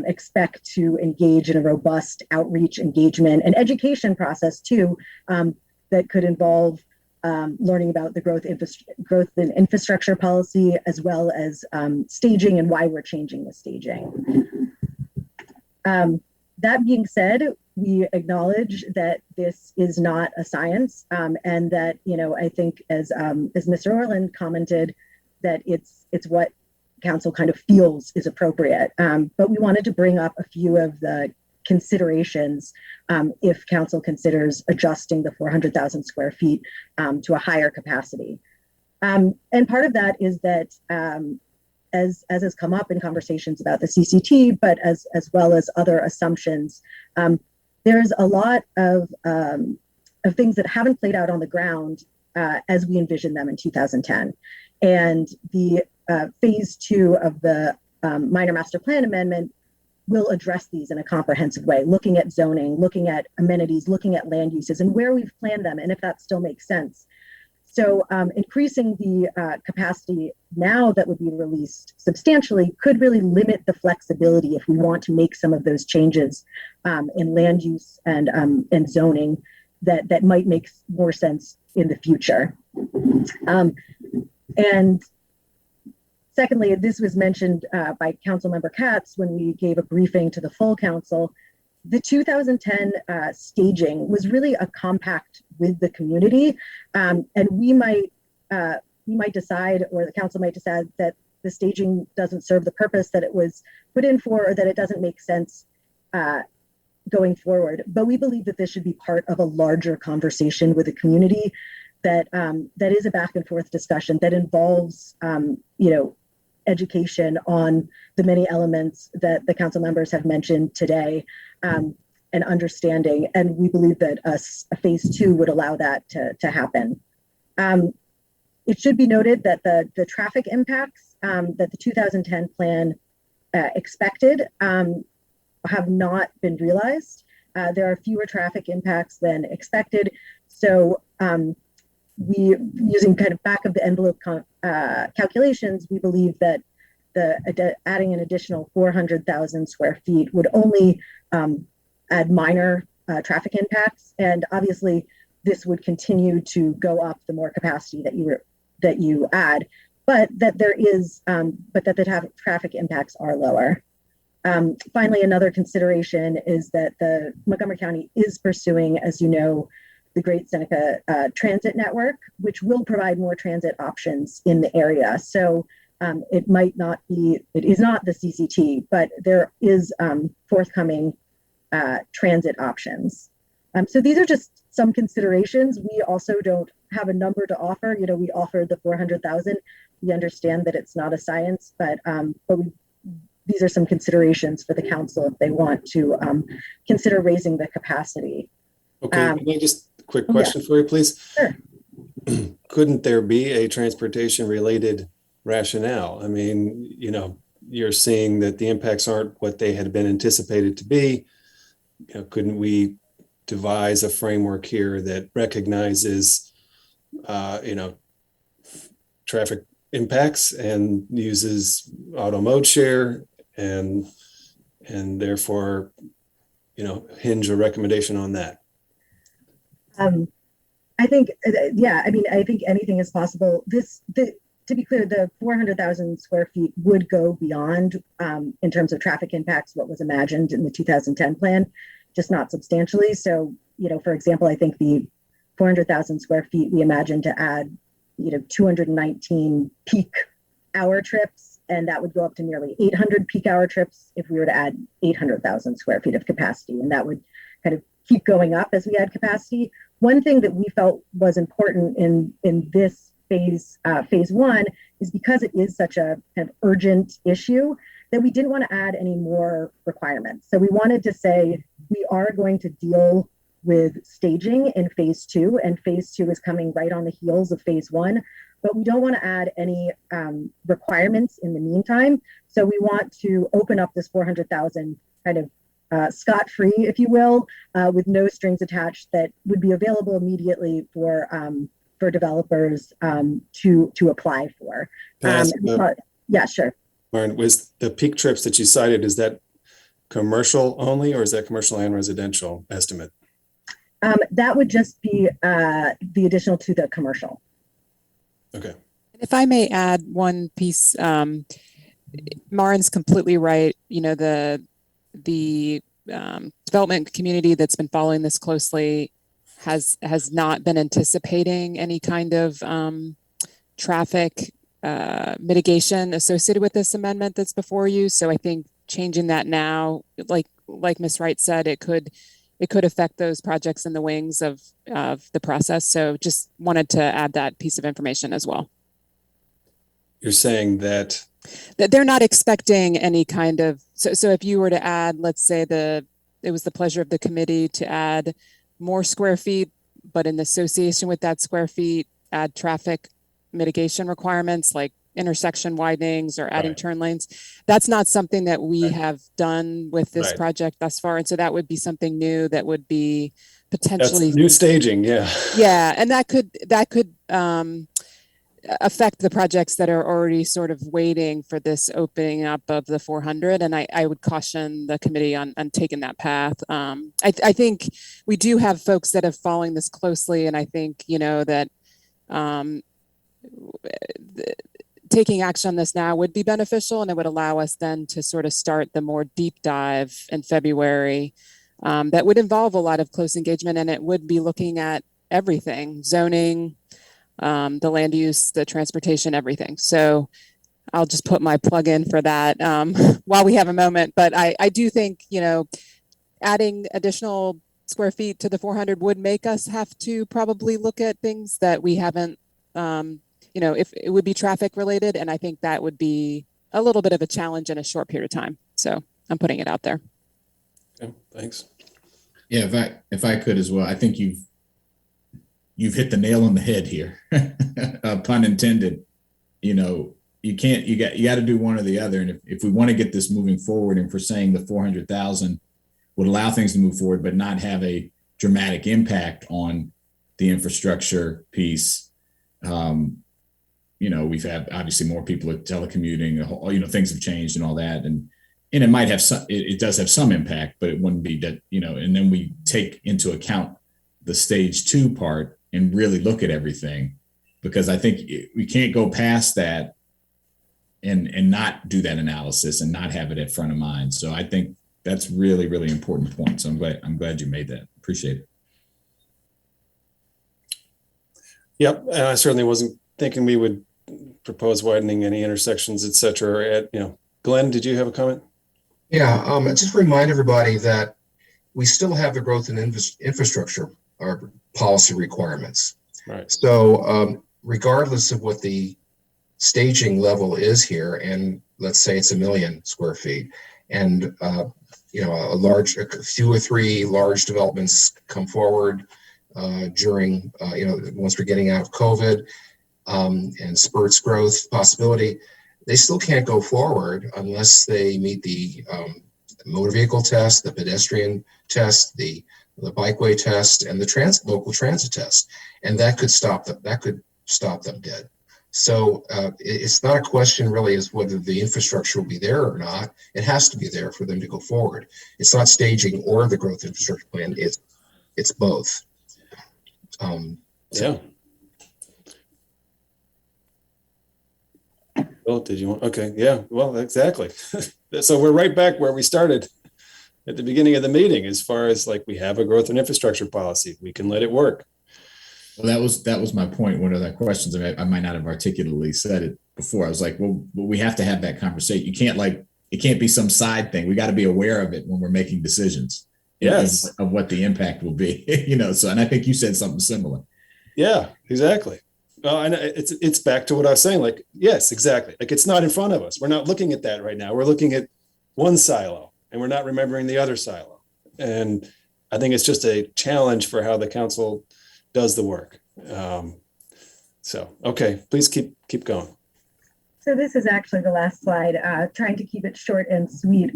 Speaker 9: expect to engage in a robust outreach, engagement, and education process too, that could involve learning about the growth and infrastructure policy, as well as staging and why we're changing the staging. That being said, we acknowledge that this is not a science, and that, I think as Mr. Orland commented, that it's what council kind of feels is appropriate. But we wanted to bring up a few of the considerations if council considers adjusting the 400,000 square feet to a higher capacity. And part of that is that as has come up in conversations about the CCT, but as well as other assumptions, there's a lot of things that haven't played out on the ground as we envisioned them in 2010. And the phase 2 of the minor master plan amendment will address these in a comprehensive way, looking at zoning, looking at amenities, looking at land uses and where we've planned them and if that still makes sense. So increasing the capacity now that would be released substantially could really limit the flexibility if we want to make some of those changes in land use and zoning that might make more sense in the future. And secondly, this was mentioned by Councilmember Katz when we gave a briefing to the full council. The 2010 staging was really a compact with the community, and we might decide, or the council might decide, that the staging doesn't serve the purpose that it was put in for, or that it doesn't make sense going forward. But we believe that this should be part of a larger conversation with the community that is a back and forth discussion that involves, education on the many elements that the council members have mentioned today, and understanding. And we believe that a phase 2 would allow that to happen. It should be noted that the traffic impacts that the 2010 plan expected have not been realized. There are fewer traffic impacts than expected. So we, using kind of back of the envelope calculations, we believe that adding an additional 400,000 square feet would only add minor traffic impacts. And obviously this would continue to go up the more capacity that you add, but that the traffic impacts are lower. Finally, another consideration is that the Montgomery County is pursuing, as you know, the Great Seneca Transit Network, which will provide more transit options in the area. So it is not the CCT, but there is forthcoming transit options. So these are just some considerations. We also don't have a number to offer. We offered the 400,000. We understand that it's not a science, but these are some considerations for the council if they want to consider raising the capacity.
Speaker 1: Okay, can I just quick question for you, please?
Speaker 9: Sure.
Speaker 1: Couldn't there be a transportation related rationale? I mean, you're seeing that the impacts aren't what they had been anticipated to be. Couldn't we devise a framework here that recognizes, traffic impacts and uses auto mode share and therefore, hinge a recommendation on that?
Speaker 9: I think, I think anything is possible. To be clear, the 400,000 square feet would go beyond, in terms of traffic impacts, what was imagined in the 2010 plan, just not substantially. So, for example, I think the 400,000 square feet we imagined to add, 219 peak hour trips, and that would go up to nearly 800 peak hour trips if we were to add 800,000 square feet of capacity, and that would kind of keep going up as we add capacity. One thing that we felt was important in this phase 1 is because it is such a kind of urgent issue that we didn't want to add any more requirements. So we wanted to say we are going to deal with staging in phase 2, and phase 2 is coming right on the heels of phase 1, but we don't want to add any requirements in the meantime. So we want to open up this 400,000 kind of scot-free, if you will, with no strings attached, that would be available immediately for developers to apply for. Yeah, sure.
Speaker 1: Lauren, was the peak trips that you cited, is that commercial only, or is that commercial and residential estimate?
Speaker 9: That would just be the additional to the commercial.
Speaker 1: Okay.
Speaker 5: If I may add one piece, Marin's completely right. The development community that's been following this closely has not been anticipating any kind of traffic mitigation associated with this amendment that's before you. So I think changing that now, like Ms. Wright said, it could affect those projects in the wings of the process. So just wanted to add that piece of information as well.
Speaker 1: You're saying that
Speaker 5: they're not expecting any kind of, so if you were to add, let's say it was the pleasure of the committee to add more square feet, but in association with that square feet, add traffic mitigation requirements like intersection widenings or adding
Speaker 1: Right.
Speaker 5: turn lanes. That's not something that we
Speaker 1: Right.
Speaker 5: have done with this
Speaker 1: Right.
Speaker 5: project thus far. And so that would be something new that would be
Speaker 1: That's
Speaker 5: potentially,
Speaker 1: new staging. Yeah.
Speaker 5: yeah. And that could affect the projects that are already sort of waiting for this opening up of the 400. And I would caution the committee on taking that path. I think we do have folks that have following this closely. And I think, you know, that taking action on this now would be beneficial, and it would allow us then to sort of start the more deep dive in February that would involve a lot of close engagement, and it would be looking at everything, zoning, the land use, the transportation, everything. So I'll just put my plug in for that while we have a moment. But I do think, you know, adding additional square feet to the 400 would make us have to probably look at things that we haven't, you know, if it would be traffic related. And I think that would be a little bit of a challenge in a short period of time. So I'm putting it out there.
Speaker 1: Okay, thanks.
Speaker 8: Yeah, if I could as well, I think you've hit the nail on the head here, pun intended. You know, you got to do one or the other. And if we want to get this moving forward, and for saying the 400,000 would allow things to move forward, but not have a dramatic impact on the infrastructure piece. You know, we've had obviously more people at telecommuting, you know, things have changed and all that. And it might have some, it does have some impact, but it wouldn't be that, you know, and then we take into account the stage 2 part and really look at everything, because I think we can't go past that and not do that analysis and not have it at front of mind. So I think that's really, really important point. So I'm glad you made that. Appreciate it.
Speaker 1: Yep. And I certainly wasn't thinking we would propose widening any intersections, et cetera. You know, Glenn, did you have a comment?
Speaker 3: Yeah, just remind everybody that we still have the growth in infrastructure, our policy requirements.
Speaker 1: Right.
Speaker 3: So regardless of what the staging level is here, and let's say it's 1 million square feet, and you know, a few or three large developments come forward during, you know, once we're getting out of COVID and spurts growth possibility, they still can't go forward unless they meet the motor vehicle test, the pedestrian test, the bikeway test, and the local transit test, and that could stop them. That could stop them dead. So it's not a question really as whether the infrastructure will be there or not. It has to be there for them to go forward. It's not staging or the growth infrastructure plan. It's both.
Speaker 1: Yeah. Bill, did you want? Okay. Yeah. Well, exactly. So we're right back where we started at the beginning of the meeting, as far as like, we have a growth and infrastructure policy. We can let it work.
Speaker 8: Well, that was my point. One of the questions, I might not have articulately said it before. I was like, well, we have to have that conversation. It can't be some side thing. We got to be aware of it when we're making decisions.
Speaker 1: Yes.
Speaker 8: Of what the impact will be, you know, so, and I think you said something similar.
Speaker 1: Yeah, exactly. Well, and it's back to what I was saying. Like, yes, exactly. Like, it's not in front of us. We're not looking at that right now. We're looking at one silo and we're not remembering the other silo. And I think it's just a challenge for how the council does the work. So, okay, please keep going.
Speaker 9: So this is actually the last slide, trying to keep it short and sweet.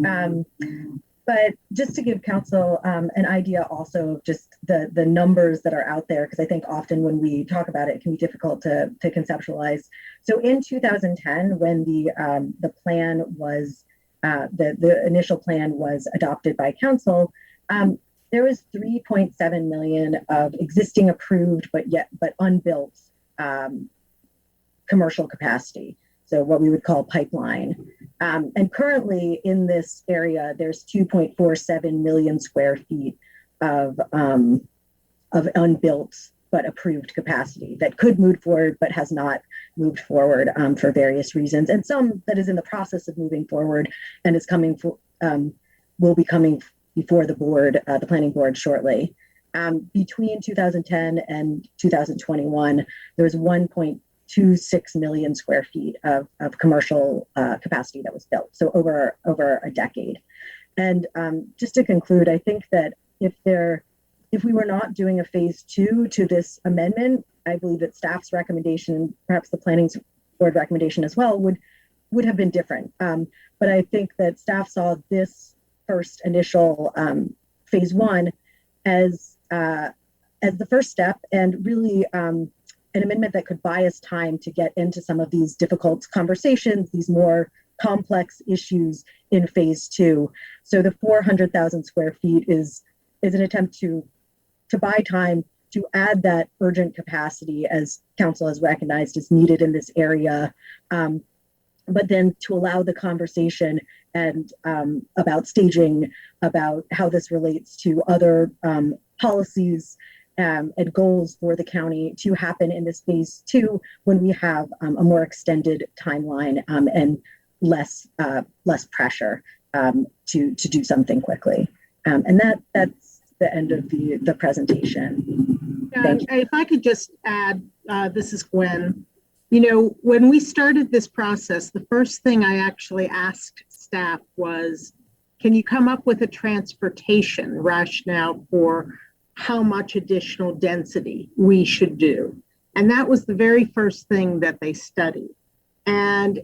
Speaker 9: But just to give council an idea also of just the numbers that are out there, because I think often when we talk about it, it can be difficult to conceptualize. So in 2010, when the plan was, the initial plan was adopted by council, there was 3.7 million of existing approved but unbuilt commercial capacity. So what we would call pipeline. And currently in this area, there's 2.47 million square feet of unbuilt but approved capacity that could move forward but has not moved forward for various reasons. And some that is in the process of moving forward and is coming for, will be coming before the board, the planning board shortly. Between 2010 and 2021, there was 1.26 million square feet of commercial capacity that was built. So over a decade. And just to conclude, I think that if we were not doing a phase 2 to this amendment, I believe that staff's recommendation, perhaps the planning board recommendation as well would have been different. But I think that staff saw this first initial phase one as the first step, and really an amendment that could buy us time to get into some of these difficult conversations, these more complex issues in phase two. So the 400,000 square feet is an attempt to buy time to add that urgent capacity, as council has recognized is needed in this area, but then to allow the conversation and about staging, about how this relates to other policies and goals for the county to happen in this phase two, when we have a more extended timeline and less pressure to do something quickly. And that's the end of the presentation.
Speaker 6: If I could just add, this is Gwen. You know, when we started this process, the first thing I actually asked staff was, can you come up with a transportation rationale for how much additional density we should do? And that was the very first thing that they studied. And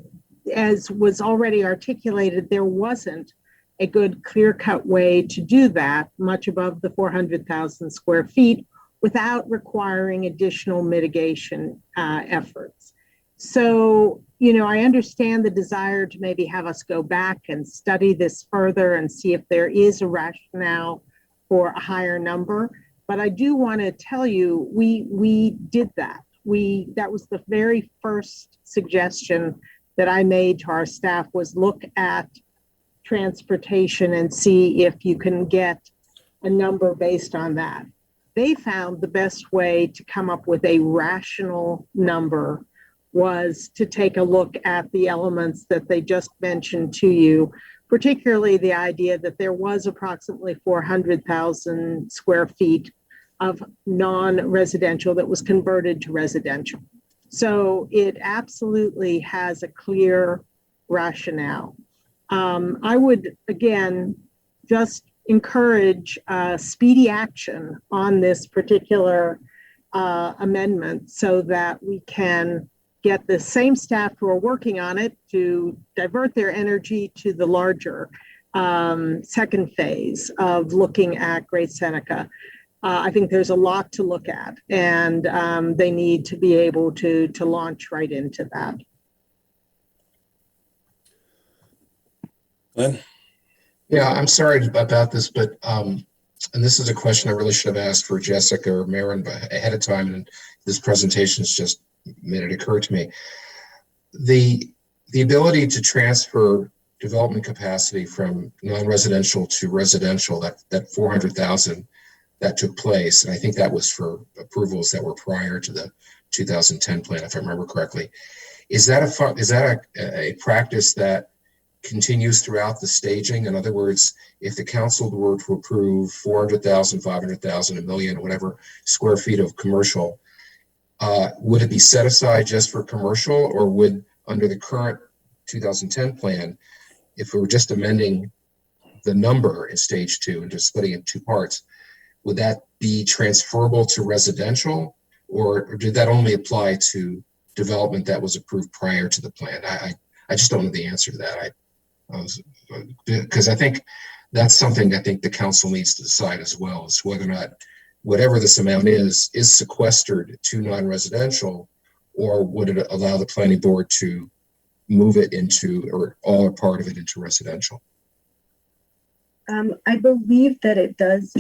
Speaker 6: as was already articulated, there wasn't a good clear-cut way to do that much above the 400,000 square feet without requiring additional mitigation efforts. So, you know, I understand the desire to maybe have us go back and study this further and see if there is a rationale for a higher number. But I do want to tell you, we did that. That was the very first suggestion that I made to our staff, was look at transportation and see if you can get a number based on that. They found the best way to come up with a rational number was to take a look at the elements that they just mentioned to you, particularly the idea that there was approximately 400,000 square feet of non-residential that was converted to residential. So it absolutely has a clear rationale. I would, again, just encourage speedy action on this particular amendment so that we can get the same staff who are working on it to divert their energy to the larger second phase of looking at Great Seneca. I think there's a lot to look at, and they need to be able to launch right into that.
Speaker 1: Glenn?
Speaker 3: Yeah, I'm sorry about this, but and this is a question I really should have asked for Jessica or Maren ahead of time, and this presentation has just made it occur to me. The ability to transfer development capacity from non-residential to residential, that 400,000 that took place, and I think that was for approvals that were prior to the 2010 plan, if I remember correctly. Is that a practice that continues throughout the staging? In other words, if the council were to approve 400,000, 500,000, a million, whatever square feet of commercial, would it be set aside just for commercial, or would, under the current 2010 plan, if we were just amending the number in stage two and just splitting it in two parts, would that be transferable to residential, or did that only apply to development that was approved prior to the plan? I just don't know the answer to that. Because I think that's something I think the council needs to decide as well, is whether or not whatever this amount is sequestered to non-residential, or would it allow the planning board to move it into, or all or part of it into residential?
Speaker 9: I believe that it does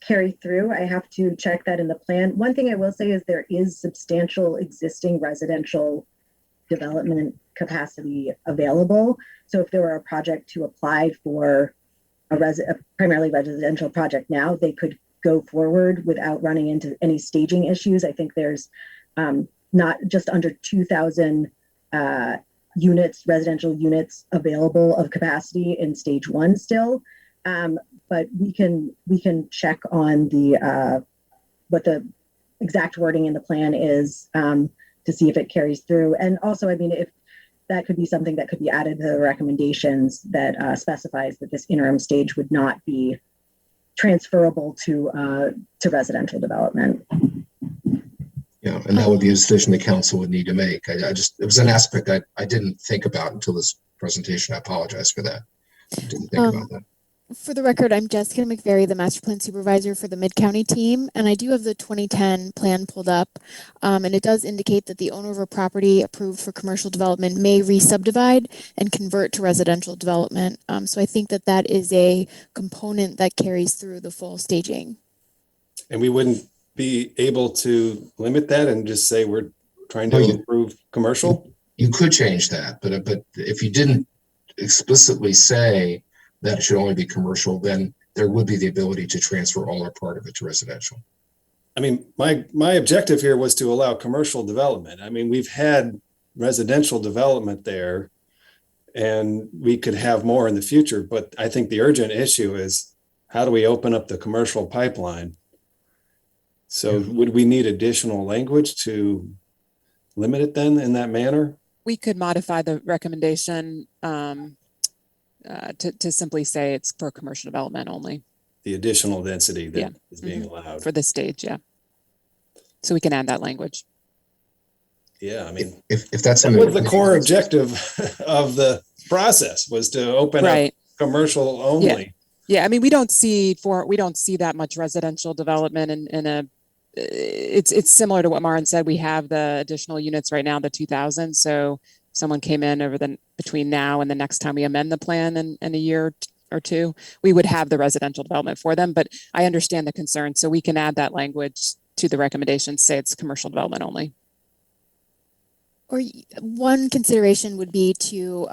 Speaker 9: carry through. I have to check that in the plan. One thing I will say is there is substantial existing residential development capacity available. So if there were a project to apply for a primarily residential project now, they could go forward without running into any staging issues. I think there's not just under 2,000 units, residential units available of capacity in stage one still. But we can check on the what the exact wording in the plan is to see if it carries through. And also, I mean, if that could be something that could be added to the recommendations that specifies that this interim stage would not be transferable to residential development.
Speaker 3: Yeah, and that would be a decision the council would need to make. I just, it was an aspect I didn't think about until this presentation. I apologize for that. I didn't think about that.
Speaker 10: For the record, I'm Jessica McVeary, the master plan supervisor for the Mid-County team, and I do have the 2010 plan pulled up, and it does indicate that the owner of a property approved for commercial development may re-subdivide and convert to residential development. So I think that that is a component that carries through the full staging.
Speaker 1: And we wouldn't be able to limit that and just say we're trying to improve commercial?
Speaker 3: You could change that, but if you didn't explicitly say that it should only be commercial, then there would be the ability to transfer all or part of it to residential.
Speaker 1: I mean, my objective here was to allow commercial development. I mean, we've had residential development there and we could have more in the future, but I think the urgent issue is how do we open up the commercial pipeline? So would we need additional language to limit it then in that manner?
Speaker 5: We could modify the recommendation to simply say it's for commercial development only.
Speaker 1: The additional density that is being allowed.
Speaker 5: For this stage, yeah. So we can add that language.
Speaker 1: Yeah, I mean,
Speaker 3: if that's
Speaker 1: that was the core objective of the process, was to open up commercial only.
Speaker 5: Yeah, I mean, we don't see that much residential development in a. It's similar to what Maren said. We have the additional units right now, the 2,000. So if someone came in between now and the next time we amend the plan in a year or two, we would have the residential development for them. But I understand the concern, so we can add that language to the recommendation, say it's commercial development only.
Speaker 10: Or one consideration would be to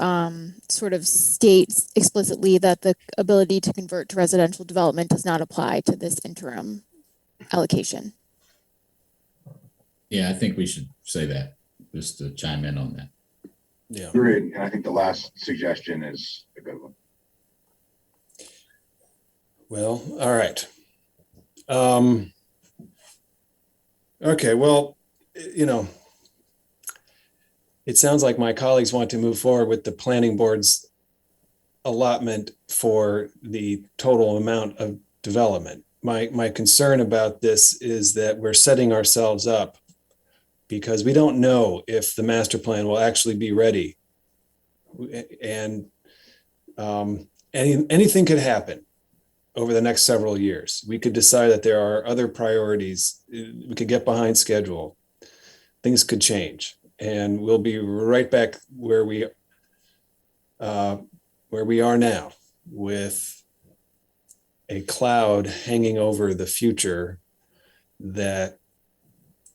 Speaker 10: sort of state explicitly that the ability to convert to residential development does not apply to this interim allocation.
Speaker 8: Yeah, I think we should say that, just to chime in on that.
Speaker 1: Yeah.
Speaker 7: Agreed. And I think the last suggestion is a good one.
Speaker 1: Well, all right. Okay, well, it sounds like my colleagues want to move forward with the planning board's allotment for the total amount of development. My concern about this is that we're setting ourselves up because we don't know if the master plan will actually be ready. And anything could happen over the next several years. We could decide that there are other priorities. We could get behind schedule. Things could change. And we'll be right back where we are now, with a cloud hanging over the future that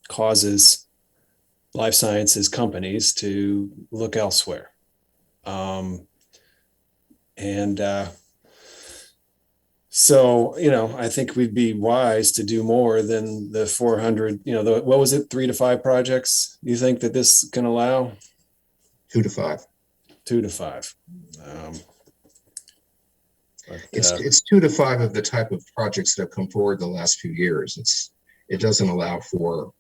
Speaker 1: causes life sciences companies to look elsewhere. So, I think we'd be wise to do more than the 400, what was it, 3 to 5 projects you think that this can allow?
Speaker 3: 2 to 5.
Speaker 1: 2 to 5.
Speaker 3: It's 2 to 5 of the type of projects that have come forward the last few years. It doesn't allow for,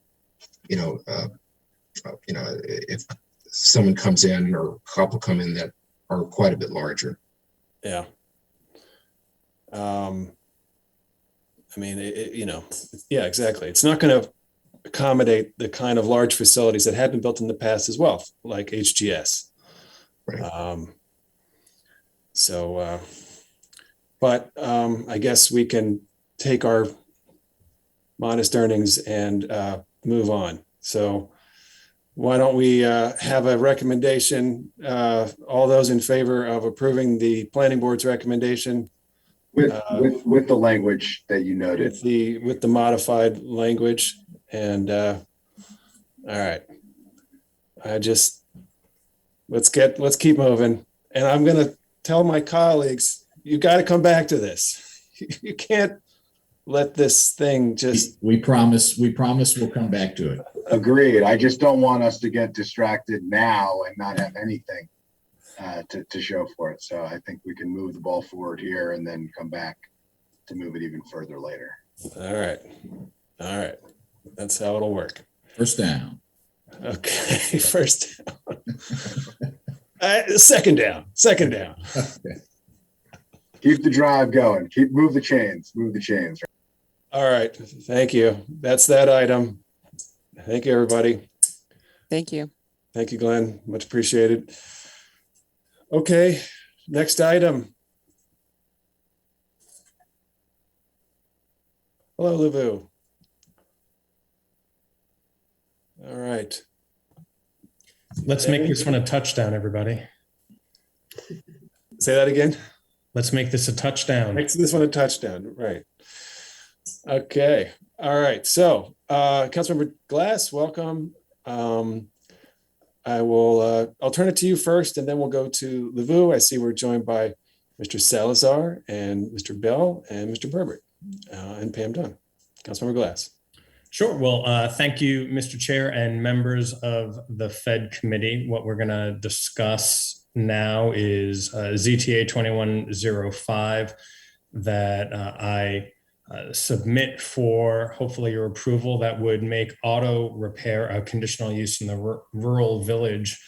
Speaker 3: if someone comes in or a couple come in that are quite a bit larger.
Speaker 1: Yeah. I mean, yeah, exactly. It's not going to accommodate the kind of large facilities that had been built in the past as well, like HGS.
Speaker 3: Right.
Speaker 1: But I guess we can take our modest earnings and move on. So why don't we have a recommendation? All those in favor of approving the planning board's recommendation
Speaker 7: with the language that you noted,
Speaker 1: with the modified language, and all right. Let's keep moving. And I'm going to tell my colleagues, you got to come back to this. You can't let this thing just.
Speaker 8: We promise we'll come back to it.
Speaker 7: Agreed. I just don't want us to get distracted now and not have anything to show for it. So I think we can move the ball forward here and then come back to move it even further later.
Speaker 1: All right. That's how it'll work.
Speaker 8: First down.
Speaker 1: Okay. First down. Second down.
Speaker 8: Okay.
Speaker 7: Keep the drive going. Move the chains.
Speaker 1: All right. Thank you. That's that item. Thank you, everybody.
Speaker 5: Thank you.
Speaker 1: Thank you, Glenn. Much appreciated. Okay, next item. Hello, Livu. All right.
Speaker 11: Let's make this one a touchdown, everybody.
Speaker 1: Say that again.
Speaker 11: Let's make this a touchdown.
Speaker 1: Makes this one a touchdown, right? Okay. All right. So, Councilmember Glass, welcome. I'll turn it to you first, and then we'll go to Livu. I see we're joined by Mr. Salazar and Mr. Bell and Mr. Berbert and Pam Dunn. Councilmember Glass.
Speaker 11: Sure. Well, thank you, Mr. Chair and members of the PHED committee. What we're going to discuss now is ZTA 2105 that I submit for hopefully your approval, that would make auto repair a conditional use in the rural village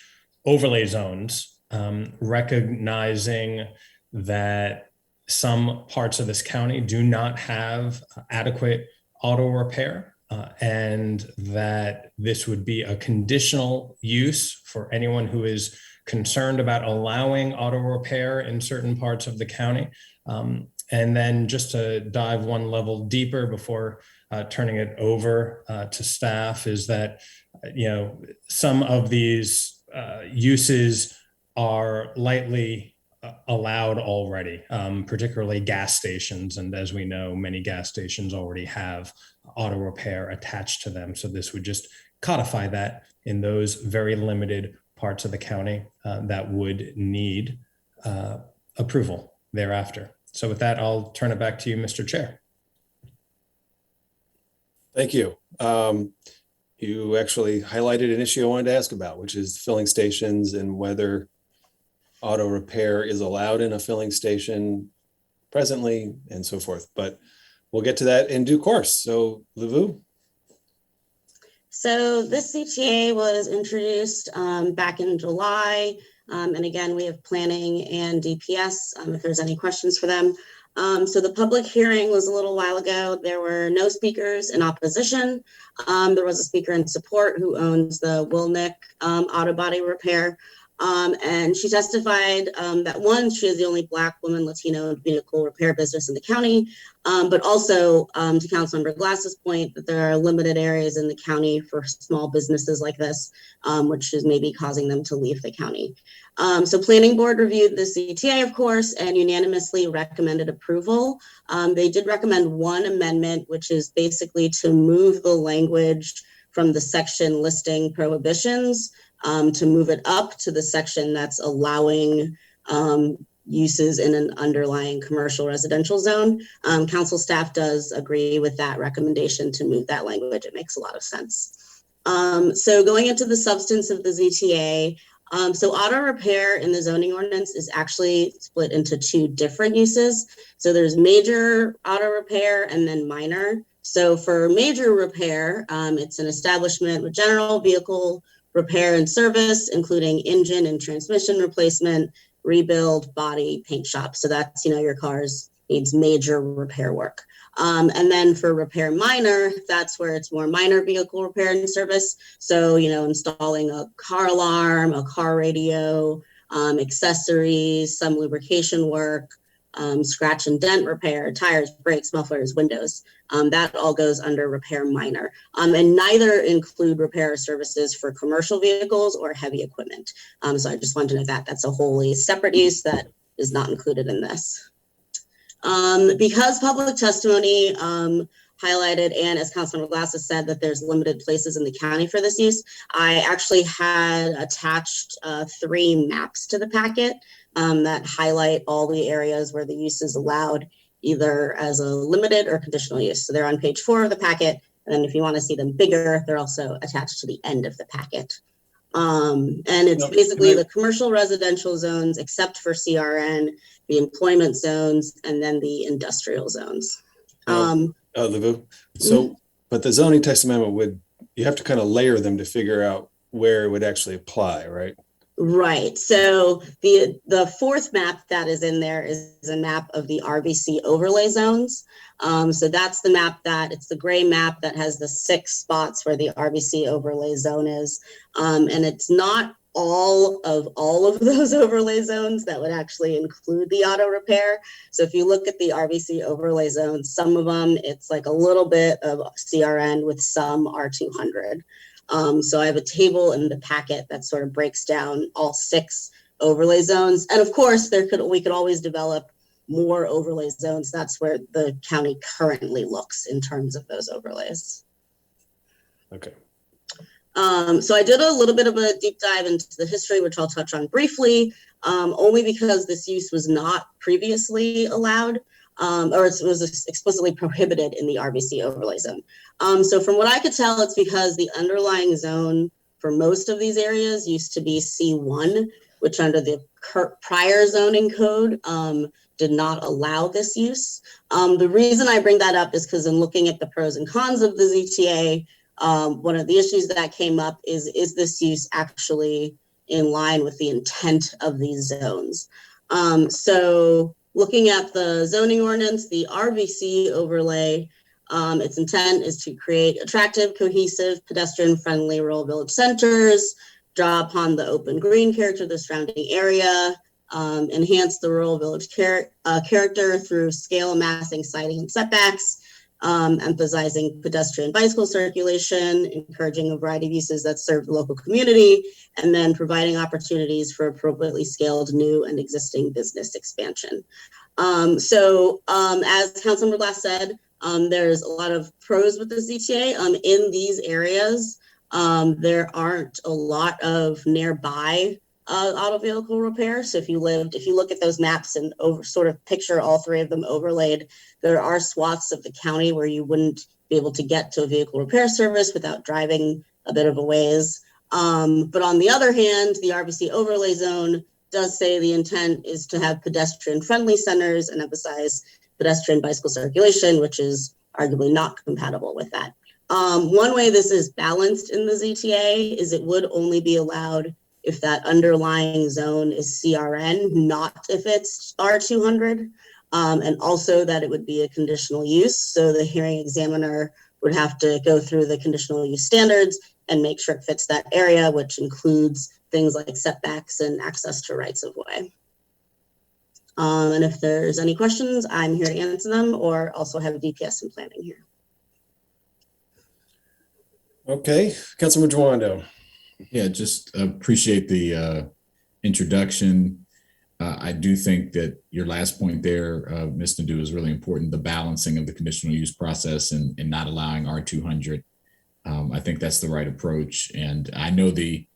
Speaker 11: overlay zones, recognizing that some parts of this county do not have adequate auto repair. And that this would be a conditional use for anyone who is concerned about allowing auto repair in certain parts of the county. And then just to dive one level deeper before turning it over to staff is that, some of these uses are lightly allowed already, particularly gas stations. And as we know, many gas stations already have auto repair attached to them. So this would just codify that in those very limited parts of the county that would need approval thereafter. So with that, I'll turn it back to you, Mr. Chair.
Speaker 1: Thank you. You actually highlighted an issue I wanted to ask about, which is filling stations and whether auto repair is allowed in a filling station presently and so forth. But we'll get to that in due course. So, Livu?
Speaker 12: So this CTA was introduced back in July. And again, we have planning and DPS if there's any questions for them. So the public hearing was a little while ago. There were no speakers in opposition. There was a speaker in support who owns the Wilnick Auto Body Repair. And she testified that one, she is the only Black woman, Latino vehicle repair business in the county, but also to Councilmember Glass's point that there are limited areas in the county for small businesses like this, which is maybe causing them to leave the county. So Planning Board reviewed the CTA, of course, and unanimously recommended approval. They did recommend one amendment, which is basically to move the language from the section listing prohibitions to move it up to the section that's allowing uses in an underlying commercial residential zone. Council staff does agree with that recommendation to move that language. It makes a lot of sense. So going into the substance of the ZTA, so auto repair in the zoning ordinance is actually split into two different uses. So there's major auto repair and then minor. So for major repair, it's an establishment with general vehicle repair and service, including engine and transmission replacement, rebuild, body, paint shop. So that's, your car's needs major repair work. And then for repair minor, that's where it's more minor vehicle repair and service. So, installing a car alarm, a car radio, accessories, some lubrication work, scratch and dent repair, tires, brakes, mufflers, windows. That all goes under repair minor. And neither include repair services for commercial vehicles or heavy equipment. So I just wanted to know that that's a wholly separate use that is not included in this. Because public testimony highlighted, and as Councilmember Glass has said, that there's limited places in the county for this use, I actually had attached 3 maps to the packet that highlight all the areas where the use is allowed, either as a limited or conditional use. So they're on page 4 of the packet. And then if you want to see them bigger, they're also attached to the end of the packet. And it's basically the commercial residential zones, except for CRN, the employment zones, and then the industrial zones.
Speaker 1: Livu. So, but the zoning text amendment you have to kind of layer them to figure out where it would actually apply, right?
Speaker 12: Right. So the fourth map that is in there is a map of the RBC overlay zones. So that's the map it's the gray map that has the 6 spots where the RBC overlay zone is. And it's not all of those overlay zones that would actually include the auto repair. So if you look at the RBC overlay zones, some of them, it's like a little bit of CRN with some R200. So I have a table in the packet that sort of breaks down all 6 overlay zones. And of course, we could always develop more overlay zones. That's where the county currently looks in terms of those overlays.
Speaker 1: Okay.
Speaker 12: So I did a little bit of a deep dive into the history, which I'll touch on briefly, only because this use was not previously allowed, or it was explicitly prohibited in the RBC overlay zone. So from what I could tell, it's because the underlying zone for most of these areas used to be C1, which under the prior zoning code did not allow this use. The reason I bring that up is because in looking at the pros and cons of the ZTA, one of the issues that came up is this use actually in line with the intent of these zones? So looking at the zoning ordinance, the RVC overlay, its intent is to create attractive, cohesive, pedestrian-friendly rural village centers, draw upon the open green character of the surrounding area, enhance the rural village character through scale amassing, siting, and setbacks, emphasizing pedestrian bicycle circulation, encouraging a variety of uses that serve the local community, and then providing opportunities for appropriately scaled new and existing business expansion. As Councilmember Glass said, there's a lot of pros with the ZTA. In these areas, there aren't a lot of nearby auto vehicle repair. So if you look at those maps and sort of picture all 3 of them overlaid, there are swaths of the county where you wouldn't be able to get to a vehicle repair service without driving a bit of a ways. But on the other hand, the RBC overlay zone does say the intent is to have pedestrian-friendly centers and emphasize pedestrian bicycle circulation, which is arguably not compatible with that. One way this is balanced in the ZTA is it would only be allowed if that underlying zone is CRN, not if it's R200, and also that it would be a conditional use. So the hearing examiner would have to go through the conditional use standards and make sure it fits that area, which includes things like setbacks and access to rights of way. And if there's any questions, I'm here to answer them, or also have DPS and planning here.
Speaker 1: Okay, Councilmember Dwando.
Speaker 8: Yeah, just appreciate the introduction. I do think that your last point there, Ms. Nadeau, is really important, the balancing of the conditional use process and not allowing R200. I think that's the right approach. And I know the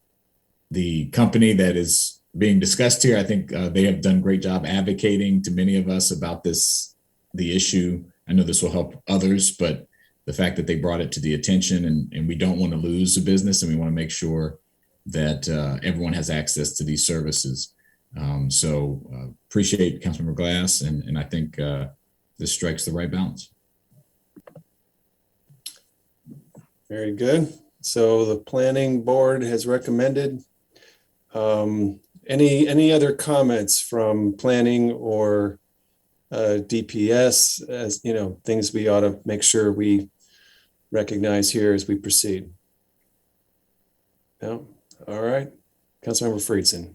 Speaker 8: company that is being discussed here, I think they have done a great job advocating to many of us about the issue. I know this will help others, but the fact that they brought it to the attention and we don't want to lose a business and we want to make sure that everyone has access to these services. So appreciate Councilmember Glass, and I think this strikes the right balance.
Speaker 1: Very good. So the planning board has recommended. Any other comments from planning or DPS, as you know, things we ought to make sure we recognize here as we proceed? No? All right. Councilmember Friedson.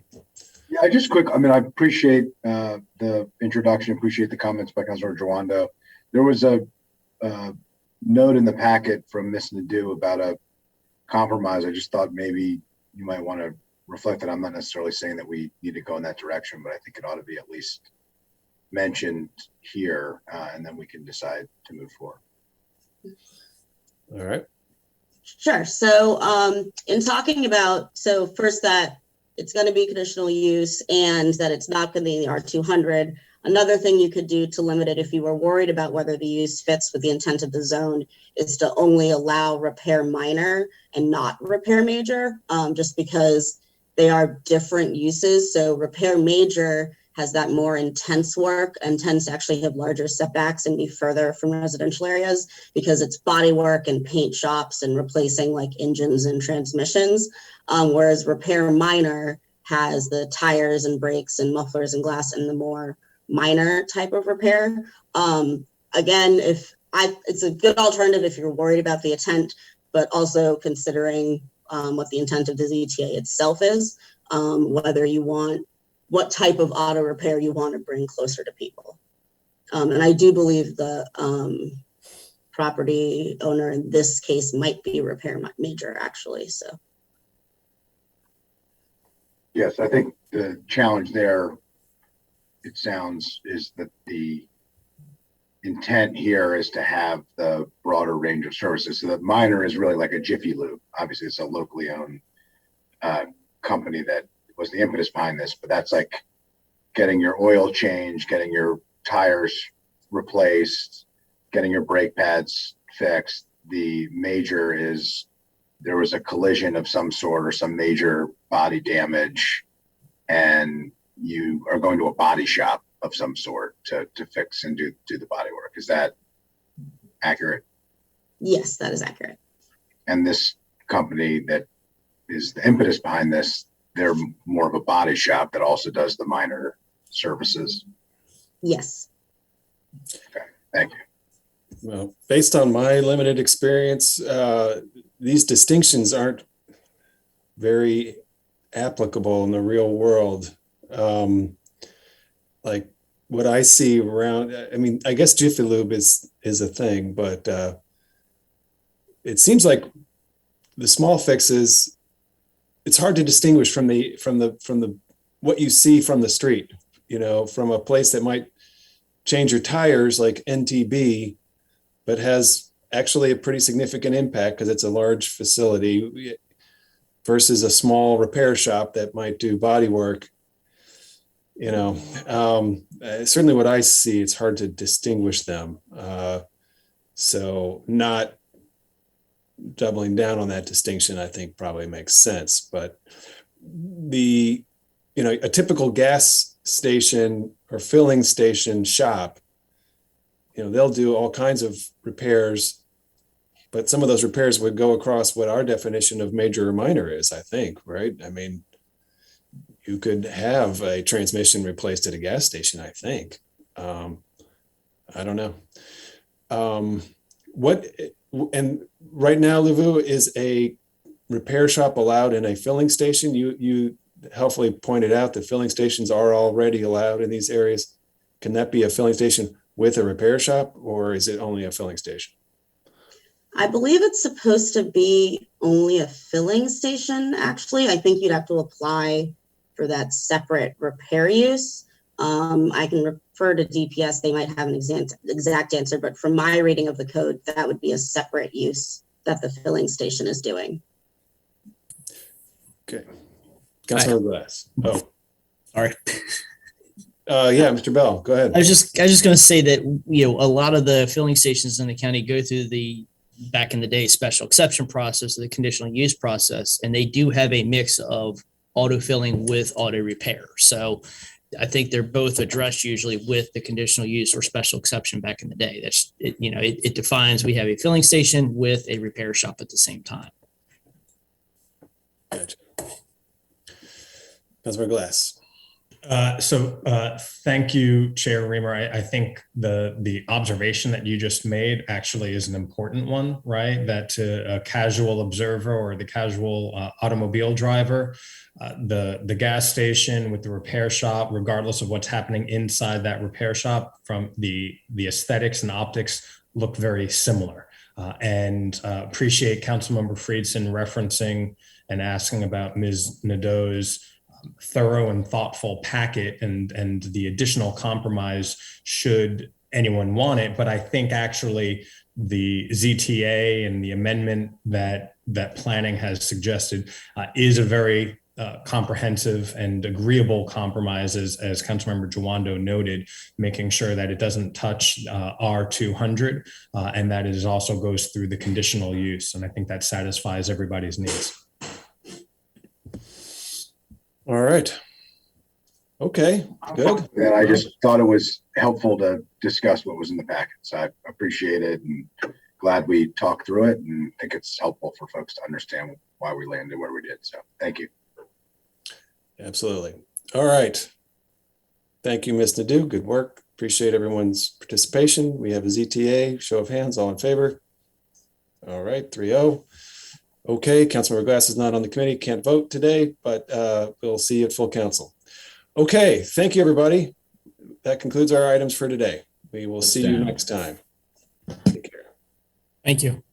Speaker 7: Yeah, I appreciate the introduction, appreciate the comments by Councilor Jawando. There was a note in the packet from Ms. Nadeau about a compromise. I just thought maybe you might want to reflect that. I'm not necessarily saying that we need to go in that direction, but I think it ought to be at least mentioned here, and then we can decide to move forward.
Speaker 1: All right.
Speaker 12: Sure. So in talking about, first that it's going to be conditional use and that it's not going to be the R200. Another thing you could do to limit it if you were worried about whether the use fits with the intent of the zone is to only allow repair minor and not repair major, just because they are different uses. So repair major has that more intense work and tends to actually have larger setbacks and be further from residential areas because it's body work and paint shops and replacing like engines and transmissions. Whereas repair minor has the tires and brakes and mufflers and glass and the more minor type of repair. Again, it's a good alternative if you're worried about the intent, but also considering what the intent of the ZTA itself is, whether you want, what type of auto repair you want to bring closer to people. And I do believe the property owner in this case might be repair major actually, so.
Speaker 7: Yes, I think the challenge there, it sounds, is that the intent here is to have the broader range of services. So that minor is really like a Jiffy Lube. Obviously, it's a locally owned company that was the impetus behind this, but that's like getting your oil changed, getting your tires replaced, getting your brake pads fixed. The major is there was a collision of some sort or some major body damage, and you are going to a body shop of some sort to fix and do the body work. Is that accurate?
Speaker 12: Yes, that is accurate.
Speaker 7: And this company that is the impetus behind this, they're more of a body shop that also does the minor services.
Speaker 12: Yes.
Speaker 7: Okay, thank you.
Speaker 1: Well, based on my limited experience, these distinctions aren't very applicable in the real world. Like what I see around, I mean, I guess Jiffy Lube is a thing, but it seems like the small fixes, it's hard to distinguish from the what you see from the street, you know, from a place that might change your tires like NTB, but has actually a pretty significant impact because it's a large facility versus a small repair shop that might do body work. You know, certainly what I see, it's hard to distinguish them. So not doubling down on that distinction, I think probably makes sense. But a typical gas station or filling station shop, you know, they'll do all kinds of repairs, but some of those repairs would go across what our definition of major or minor is, I think, right? I mean, you could have a transmission replaced at a gas station, I think. I don't know. And right now, Livu, is a repair shop allowed in a filling station? You helpfully pointed out that filling stations are already allowed in these areas. Can that be a filling station with a repair shop, or is it only a filling station?
Speaker 12: I believe it's supposed to be only a filling station, actually. I think you'd have to apply for that separate repair use. I can refer to DPS. They might have an exact answer, but from my reading of the code, that would be a separate use that the filling station is doing.
Speaker 1: Okay. Councilmember Glass. Oh,
Speaker 13: sorry.
Speaker 1: Yeah, Mr. Bell, go ahead.
Speaker 13: I was just going to say that, you know, a lot of the filling stations in the county go through the back in the day special exception process, the conditional use process, and they do have a mix of auto filling with auto repair. So I think they're both addressed usually with the conditional use or special exception back in the day. That's it, you know, it defines we have a filling station with a repair shop at the same time.
Speaker 1: Gotcha. Councilmember Glass.
Speaker 11: Thank you, Chair Reamer. I think the observation that you just made actually is an important one, right? That to a casual observer or the casual automobile driver, the gas station with the repair shop, regardless of what's happening inside that repair shop, from the aesthetics and optics look very similar. And appreciate Councilmember Friedson referencing and asking about Ms. Nadeau's thorough and thoughtful packet and the additional compromise should anyone want it. But I think actually the ZTA and the amendment that planning has suggested is a very comprehensive and agreeable compromise, as Councilmember Jawando noted, making sure that it doesn't touch R200 and that it also goes through the conditional use. And I think that satisfies everybody's needs.
Speaker 1: All right. Okay, good.
Speaker 7: And I just thought it was helpful to discuss what was in the packet. So I appreciate it and glad we talked through it, and think it's helpful for folks to understand why we landed where we did. So thank you.
Speaker 1: Absolutely. All right. Thank you, Ms. Nadeau. Good work. Appreciate everyone's participation. We have a ZTA. Show of hands. All in favor? All right, 3-0. Okay, Councilmember Glass is not on the committee, can't vote today, but we'll see you at full council. Okay, thank you, everybody. That concludes our items for today. We will see you next time. Take care.
Speaker 13: Thank you.